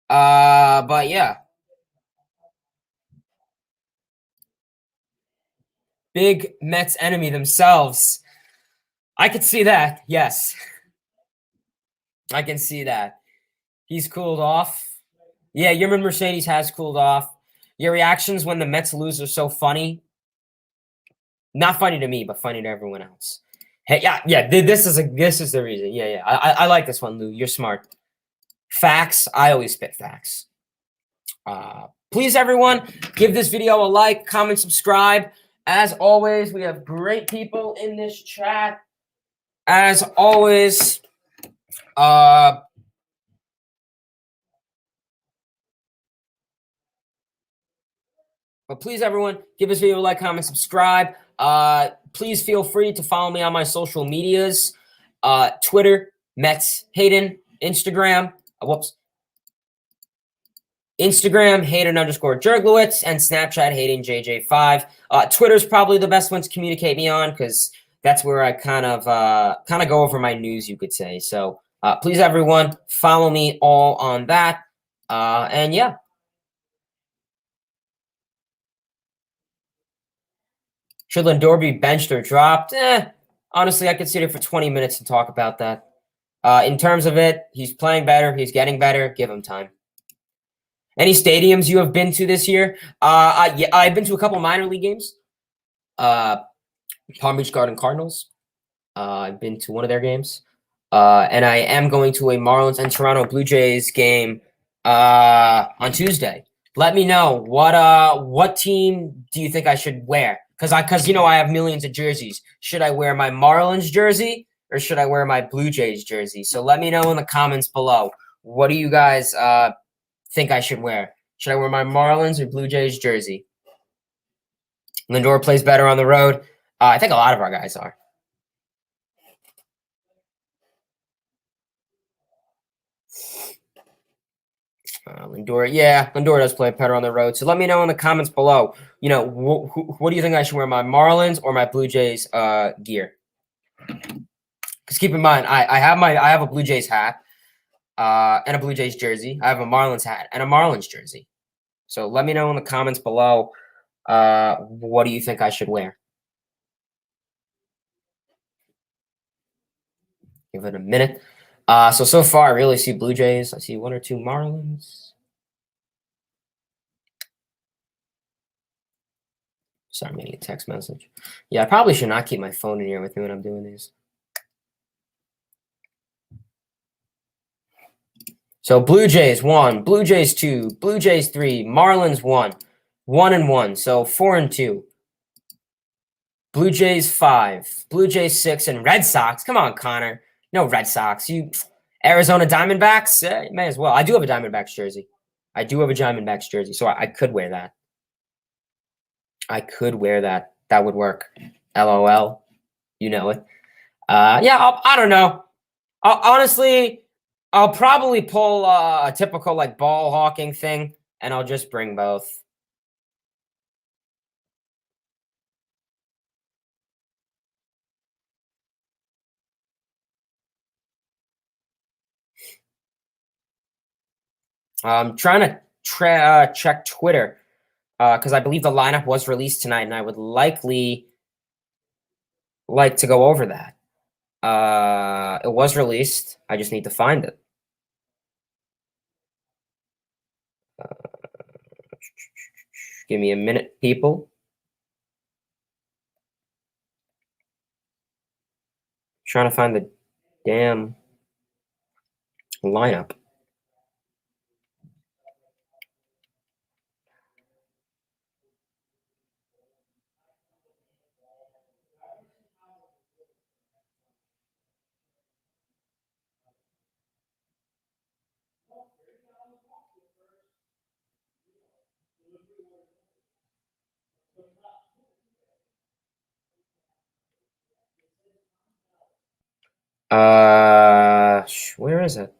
But yeah. Big Mets enemy themselves. I could see that. Yes. I can see that. He's cooled off. Yeah, Yerman Mercedes has cooled off. Your reactions when the Mets lose are so funny. Not funny to me, but funny to everyone else. Hey, yeah. This is the reason. Yeah. I like this one, Lou. You're smart. Facts. I always spit facts. Please, everyone, give this video a like, comment, subscribe. As always, we have great people in this chat. As always, but please, everyone, give this video a like, comment, subscribe. Please feel free to follow me on my social medias. Twitter, Mets Hayden. Instagram, Instagram, Hayden_Jerglowitz, and Snapchat, HaydenJJ5. Twitter's probably the best one to communicate me on because that's where I kind of go over my news, you could say. So please, everyone, follow me all on that. And yeah. Should Lindor be benched or dropped? Honestly, I could sit here for 20 minutes and talk about that. In terms of it, he's playing better. He's getting better. Give him time. Any stadiums you have been to this year? Yeah, I've been to a couple minor league games. Palm Beach Garden Cardinals. I've been to one of their games. And I am going to a Marlins and Toronto Blue Jays game on Tuesday. Let me know what team do you think I should wear? Because I have millions of jerseys. Should I wear my Marlins jersey or should I wear my Blue Jays jersey? So let me know in the comments below. What do you guys think I should wear? Should I wear my Marlins or Blue Jays jersey? Lindor plays better on the road. I think a lot of our guys are. Lindor, yeah, Lindor does play better on the road. So let me know in the comments below. You know, what do you think I should wear, my Marlins or my Blue Jays gear? Because keep in mind, I have a Blue Jays hat and a Blue Jays jersey. I have a Marlins hat and a Marlins jersey. So let me know in the comments below. What do you think I should wear? Give it a minute. So far, I really see Blue Jays. I see 1 or 2 Marlins. Sorry, I'm getting a text message. Yeah, I probably should not keep my phone in here with me when I'm doing these. So Blue Jays 1, Blue Jays 2, Blue Jays 3, Marlins 1, 1-1. So 4-2. Blue Jays 5, Blue Jays 6, and Red Sox. Come on, Connor. No Red Sox. You Arizona Diamondbacks? You may as well. I do have a Diamondbacks jersey. So I could wear that. That would work. LOL. You know it. Yeah, I don't know. Honestly, I'll probably pull a typical like ball hawking thing, and I'll just bring both. I'm trying to check Twitter because I believe the lineup was released tonight, and I would likely like to go over that. It was released. I just need to find it. Give me a minute, people. Trying to find the damn lineup. Where is it?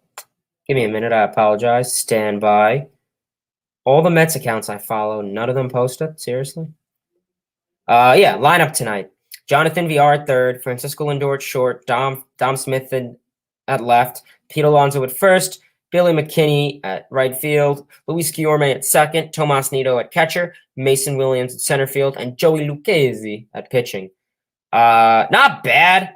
Give me a minute. I apologize. Stand by. All the Mets accounts I follow, none of them posted. Seriously? Yeah, lineup tonight. Jonathan VR at third, Francisco Lindor at short, Dom Smith at left, Pete Alonso at first, Billy McKinney at right field, Luis Guillorme at second, Tomas Nido at catcher, Mason Williams at center field, and Joey Lucchesi at pitching. Not bad.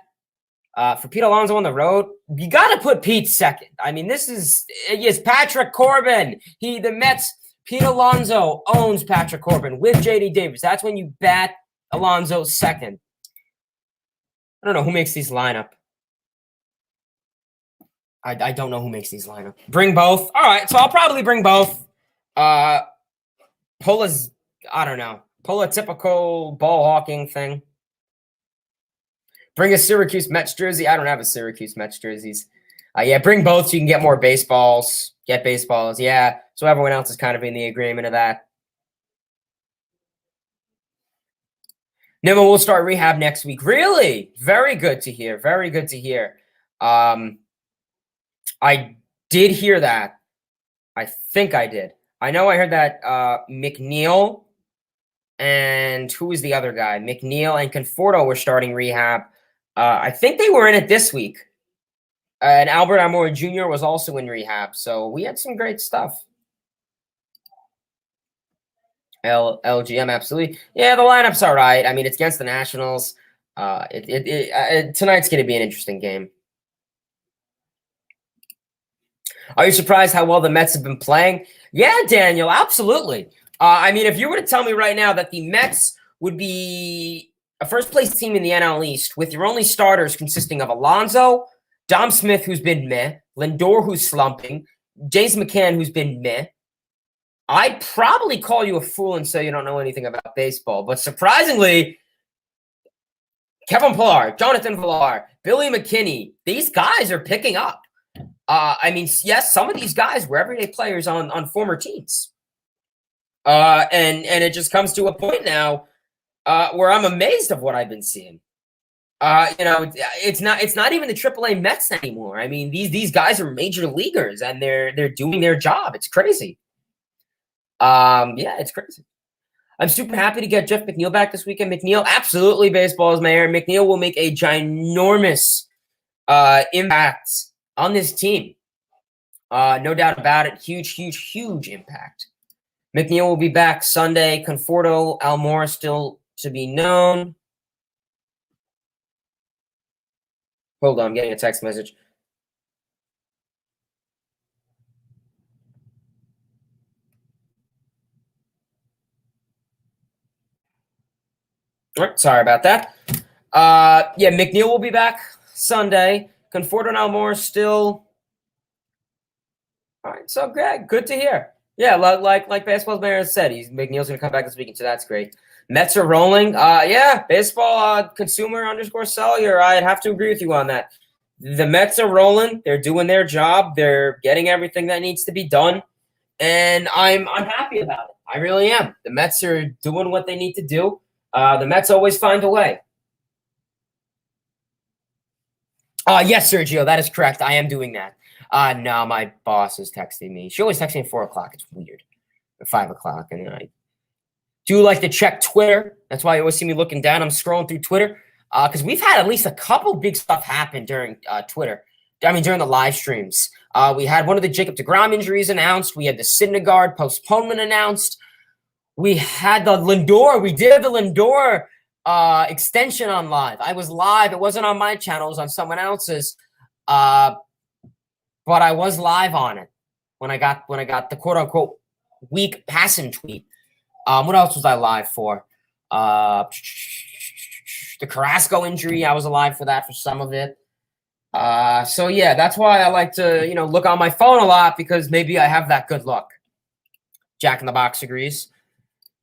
For Pete Alonso on the road, you got to put Pete second. I mean, this is Patrick Corbin. The Mets. Pete Alonso owns Patrick Corbin with JD Davis. That's when you bat Alonso second. I don't know who makes these lineup. I don't know who makes these lineup. Bring both. All right, so I'll probably bring both. Pull a typical ball hawking thing. Bring a Syracuse Mets jersey. I don't have a Syracuse Mets jerseys. Yeah, bring both so you can get more baseballs. Get baseballs. Yeah, so everyone else is kind of in the agreement of that. Nima will start rehab next week. Really? Very good to hear. Very good to hear. I did hear that. I think I did. I know I heard that McNeil and who was the other guy? McNeil and Conforto were starting rehab. I think they were in it this week. And Albert Almora Jr. was also in rehab. So we had some great stuff. LGM, absolutely. Yeah, the lineup's all right. I mean, it's against the Nationals. Tonight's going to be an interesting game. Are you surprised how well the Mets have been playing? Yeah, Daniel, absolutely. I mean, if you were to tell me right now that the Mets would be a first-place team in the NL East with your only starters consisting of Alonso, Dom Smith, who's been meh, Lindor, who's slumping, Jace McCann, who's been meh, I'd probably call you a fool and say you don't know anything about baseball. But surprisingly, Kevin Pillar, Jonathan Villar, Billy McKinney, these guys are picking up. I mean, yes, some of these guys were everyday players on former teams. And it just comes to a point now where I'm amazed of what I've been seeing. It's not even the AAA Mets anymore. I mean, these guys are major leaguers and they're doing their job. It's crazy. Yeah, it's crazy. I'm super happy to get Jeff McNeil back this weekend. McNeil, absolutely baseball's mayor. McNeil will make a ginormous impact on this team. No doubt about it. Huge, huge, huge impact. McNeil will be back Sunday. Conforto, Almora still to be known. Hold on, I'm getting a text message. All right, sorry about that. Yeah, McNeil will be back Sunday. Conforto and Almora still. All right, so Greg, good to hear. Yeah, like baseball's mayor said, McNeil's gonna come back this weekend, so that's great. Mets are rolling. Yeah, baseball consumer _ cellular. I'd have to agree with you on that. The Mets are rolling. They're doing their job. They're getting everything that needs to be done, and I'm happy about it. I really am. The Mets are doing what they need to do. The Mets always find a way. Yes, Sergio, that is correct. I am doing that. No, my boss is texting me. She always texts me at 4 o'clock. It's weird. At 5 o'clock, and then I do like to check Twitter. That's why you always see me looking down. I'm scrolling through Twitter because we've had at least a couple big stuff happen during Twitter. I mean, during the live streams. We had one of the Jacob deGrom injuries announced. We had the Syndergaard postponement announced. We had the Lindor. We did the Lindor extension on live. I was live. It wasn't on my channel. It was on someone else's. But I was live on it when I got the quote unquote weak passing tweet. What else was I live for? The Carrasco injury. I was alive for that for some of it. So yeah, that's why I like to look on my phone a lot because maybe I have that good luck. Jack in the Box agrees.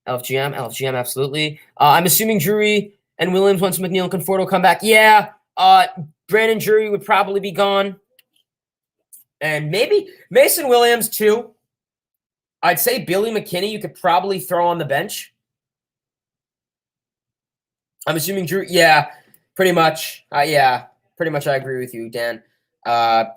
LFGM, absolutely. I'm assuming Drury and Williams once McNeil and Conforto come back. Yeah, Brandon Drury would probably be gone. And maybe Mason Williams too. I'd say Billy McKinney you could probably throw on the bench. I'm assuming Drew. Yeah, pretty much. Yeah, pretty much I agree with you, Dan. Yeah.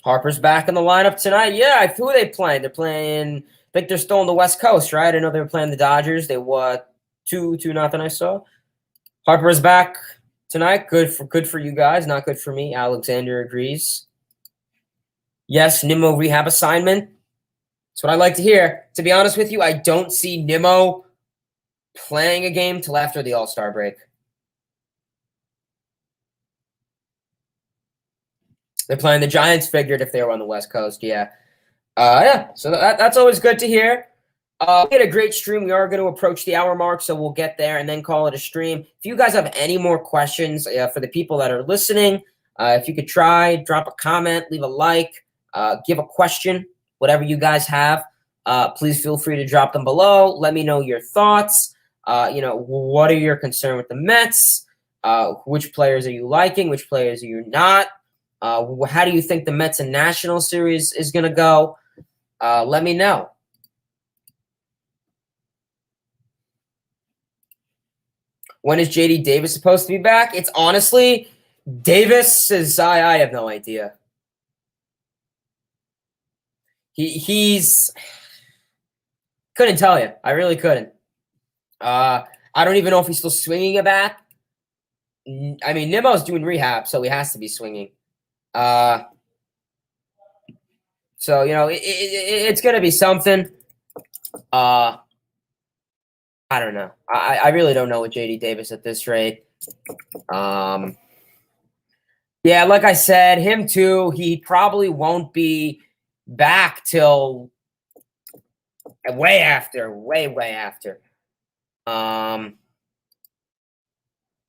Harper's back in the lineup tonight. Yeah, who are they playing? They're playing. I think they're still on the West Coast, right? I know they were playing the Dodgers. They what 2-0 I saw. Harper's back tonight. Good for you guys. Not good for me. Alexander agrees. Yes, Nimmo rehab assignment. That's what I like to hear. To be honest with you, I don't see Nimmo playing a game till after the All-Star break. They're playing the Giants. Figured if they were on the West Coast, yeah. Yeah, so that's always good to hear. We had a great stream. We are going to approach the hour mark, so we'll get there and then call it a stream. If you guys have any more questions for the people that are listening, if you could try, drop a comment, leave a like, give a question, whatever you guys have, please feel free to drop them below. Let me know your thoughts. What are your concerns with the Mets? Which players are you liking? Which players are you not? How do you think the Mets and National Series is going to go? Let me know. When is JD Davis supposed to be back? It's honestly, Davis is, I have no idea. He's, couldn't tell you. I really couldn't. I don't even know if he's still swinging a bat. I mean, Nimmo's doing rehab, so he has to be swinging. So, it's going to be something. I don't know. I really don't know with JD Davis at this rate. Yeah, like I said, him too. He probably won't be back till way after.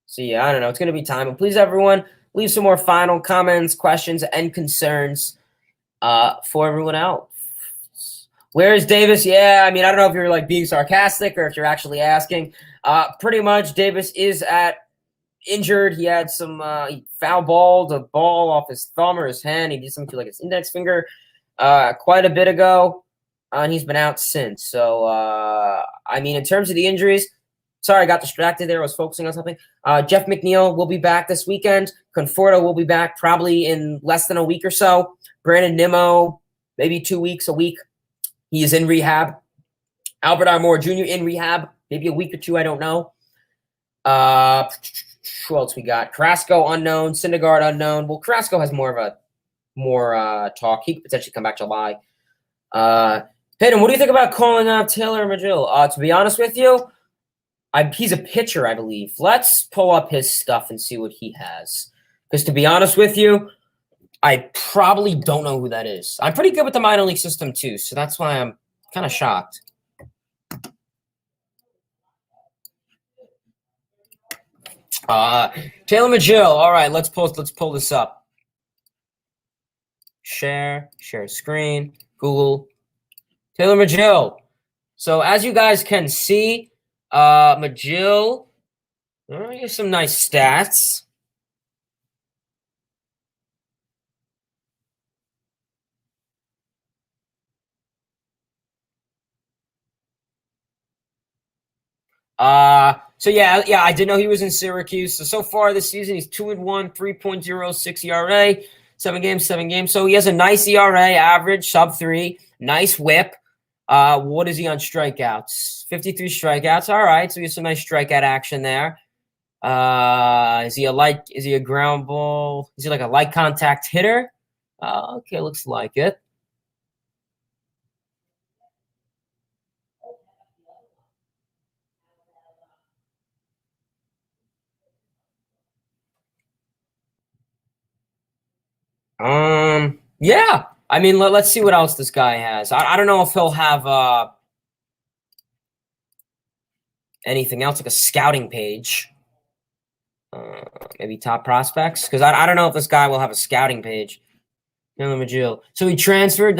So yeah, I don't know. It's gonna be time. But please, everyone, leave some more final comments, questions, and concerns for everyone else. Where is Davis? Yeah, I mean, I don't know if you're like being sarcastic or if you're actually asking. Pretty much, Davis is injured. He had some he foul-balled a ball off his thumb or his hand. He did something to like his index finger quite a bit ago. and he's been out since. So, I mean, in terms of the injuries, sorry, I got distracted there. I was focusing on something. Jeff McNeil will be back this weekend. Conforto will be back probably in less than a week or so. Brandon Nimmo, maybe 2 weeks, a week. He is in rehab. Albert Armour Jr. in rehab, maybe a week or two, I don't know. Who else we got? Carrasco unknown, Syndergaard unknown. Well, Carrasco has more talk. He could potentially come back July. Hayden, what do you think about calling out Taylor Magill? To be honest with you, he's a pitcher, I believe. Let's pull up his stuff and see what he has. Because to be honest with you, I probably don't know who that is. I'm pretty good with the minor league system too, so that's why I'm kind of shocked. Taylor Magill. All right, let's pull this up. Share screen, Google. Taylor Magill. So as you guys can see, Magill, here's some nice stats. So yeah, I did know he was in Syracuse. So far this season, he's 2-1, 3.06 ERA, 7 games. So he has a nice ERA average, sub-3, nice whip. What is he on strikeouts? 53 strikeouts. All right, so he has some nice strikeout action there. Is he a ground ball? Is he like a light contact hitter? Okay, looks like it. Yeah. I mean, let's see what else this guy has. I don't know if he'll have anything else, like a scouting page. Maybe top prospects, because I don't know if this guy will have a scouting page. Taylor Magill. So he transferred.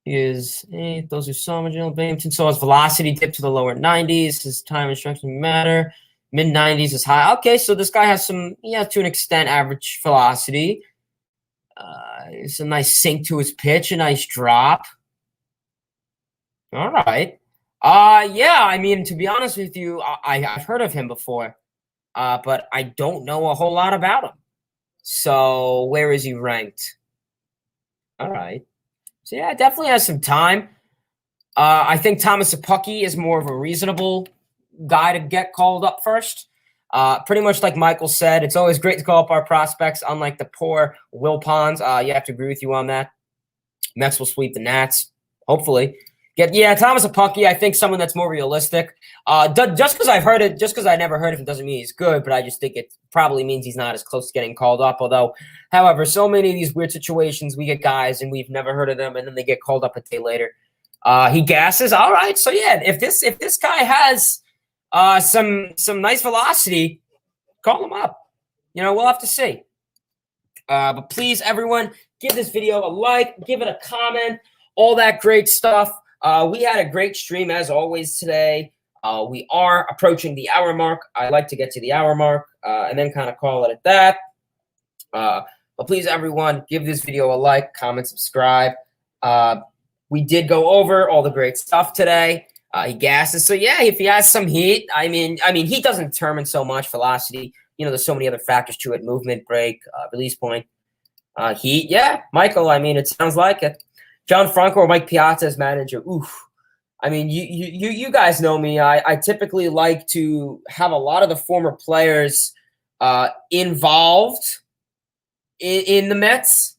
He is those who saw Magill Binghamton saw his velocity dip to the lower 90s. His time and strength matter. Mid 90s is high. Okay, so this guy has to an extent, average velocity. It's a nice sink to his pitch, a nice drop. All right. Yeah, I mean, to be honest with you, I've heard of him before, but I don't know a whole lot about him. So where is he ranked? All right. So yeah, definitely has some time. I think Thomas Sapucki is more of a reasonable guy to get called up first. Pretty much like Michael said, it's always great to call up our prospects, unlike the poor Will Ponds. You have to agree with you on that. Mets will sweep the Nats, hopefully. Thomas Sapucki, I think someone that's more realistic. Just because I've heard it, just because I never heard of him doesn't mean he's good, but I just think it probably means he's not as close to getting called up. However, so many of these weird situations, we get guys and we've never heard of them, and then they get called up a day later. He gasses. All right, so yeah, if this guy has some nice velocity, call him up. We'll have to see. But please, everyone, give this video a like, give it a comment, all that great stuff. We had a great stream as always today. We are approaching the hour mark. I like to get to the hour mark and then kind of call it at that. But please, everyone, give this video a like, comment, subscribe. We did go over all the great stuff today. He gasses. So yeah, if he has some heat, I mean, heat doesn't determine so much velocity. There's so many other factors to it: movement, break, release point, heat. Yeah, Michael. I mean, it sounds like it. John Franco or Mike Piazza as manager. Oof. I mean, you guys know me. I typically like to have a lot of the former players involved in the Mets.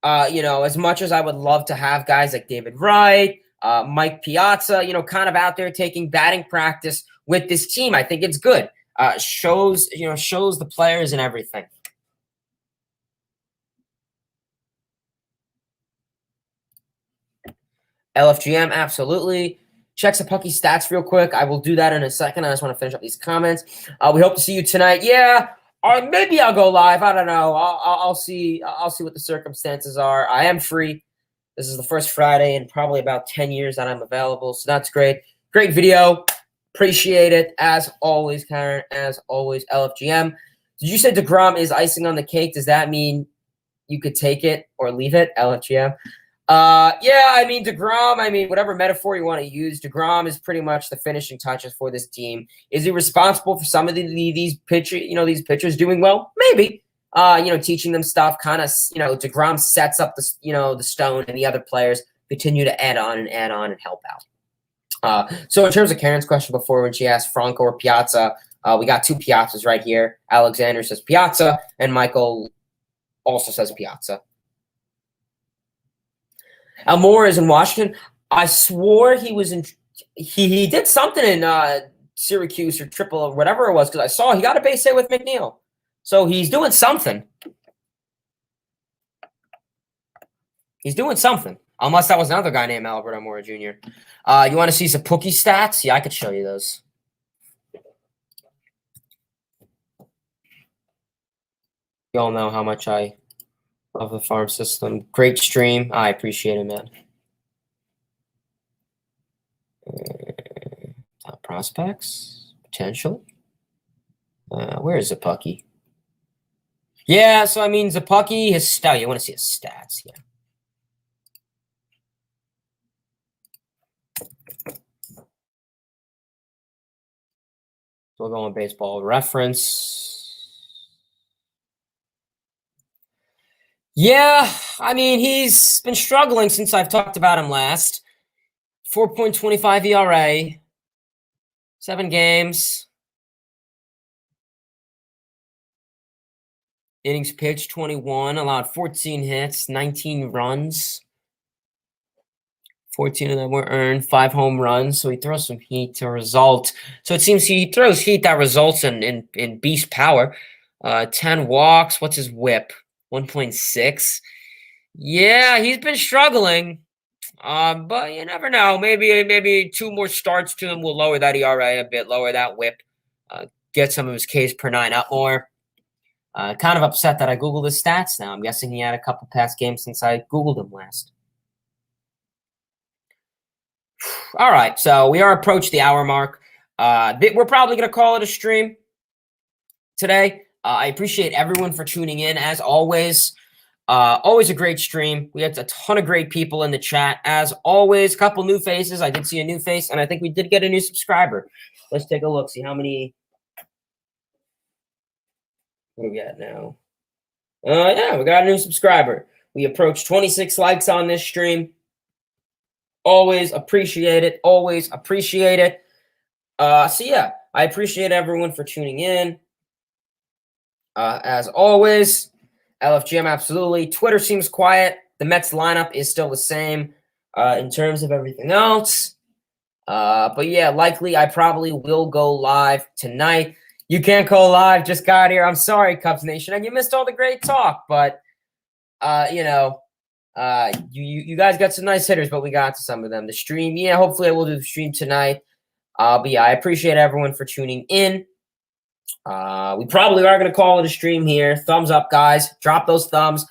As much as I would love to have guys like David Wright, Mike Piazza, kind of out there taking batting practice with this team, I think it's good. Shows the players and everything. LFGM, absolutely. Check Sapucki stats real quick. I will do that in a second. I just want to finish up these comments. We hope to see you tonight. Yeah, or maybe I'll go live. I don't know. I'll see. I'll see what the circumstances are. I am free. This is the first Friday in probably about 10 years that I'm available, so that's great. Great video. Appreciate it. As always, Karen. As always, LFGM. Did you say DeGrom is icing on the cake? Does that mean you could take it or leave it? LFGM. Yeah, I mean, DeGrom, I mean, whatever metaphor you want to use, DeGrom is pretty much the finishing touches for this team. Is he responsible for some of these pitchers doing well? Maybe. Teaching them stuff, kind of, DeGrom sets up the stone, and the other players continue to add on and help out. So in terms of Karen's question before, when she asked Franco or Piazza, we got two Piazzas right here. Alexander says Piazza, and Michael also says Piazza. Elmore is in Washington. I swore he was in. He did something in Syracuse or Triple or whatever it was, because I saw he got a base hit with McNeil. So he's doing something. He's doing something. Unless that was another guy named Albert Elmore Jr. You want to see some Pookie stats? Yeah, I could show you those. You all know how much I love the farm system. Great stream. I appreciate it, man. Top prospects, potentially. Where is Zapucky? Yeah, so I mean, Zapucky, his stat. You want to see his stats? Yeah. We'll go on Baseball Reference. Yeah, I mean, he's been struggling since I've talked about him last. 4.25 ERA, 7 games. Innings pitched 21, allowed 14 hits, 19 runs. 14 of them were earned, 5 home runs. So he throws some heat to result. So it seems he throws heat that results in beast power. 10 walks. What's his whip? 1.6. Yeah, he's been struggling. But you never know. Maybe 2 more starts to him will lower that ERA a bit, lower that whip, get some of his Ks per 9 up more. Kind of upset that I Googled his stats now. I'm guessing he had a couple past games since I Googled him last. All right, so we are approaching the hour mark. We're probably going to call it a stream today. I appreciate everyone for tuning in, as always. Always a great stream. We had a ton of great people in the chat. As always, a couple new faces. I did see a new face, and I think we did get a new subscriber. Let's take a look, see how many. What do we got now? Yeah, we got a new subscriber. We approached 26 likes on this stream. Always appreciate it. Always appreciate it. So yeah, I appreciate everyone for tuning in. As always, LFGM absolutely. Twitter seems quiet. The Mets lineup is still the same in terms of everything else. But yeah, likely I probably will go live tonight. You can't go live. Just got here. I'm sorry, Cubs Nation, and you missed all the great talk. But you guys got some nice hitters, but we got to some of them. The stream, yeah, hopefully I will do the stream tonight. But yeah, I appreciate everyone for tuning in. We probably are going to call it a stream here. Thumbs up, guys. Drop those thumbs.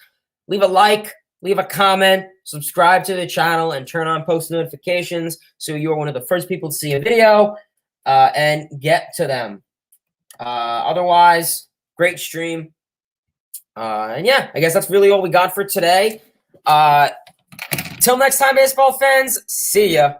Leave a like. Leave a comment. Subscribe to the channel and turn on post notifications so you're one of the first people to see a video and get to them. Otherwise, great stream. And yeah, I guess that's really all we got for today. Till next time, baseball fans. See ya.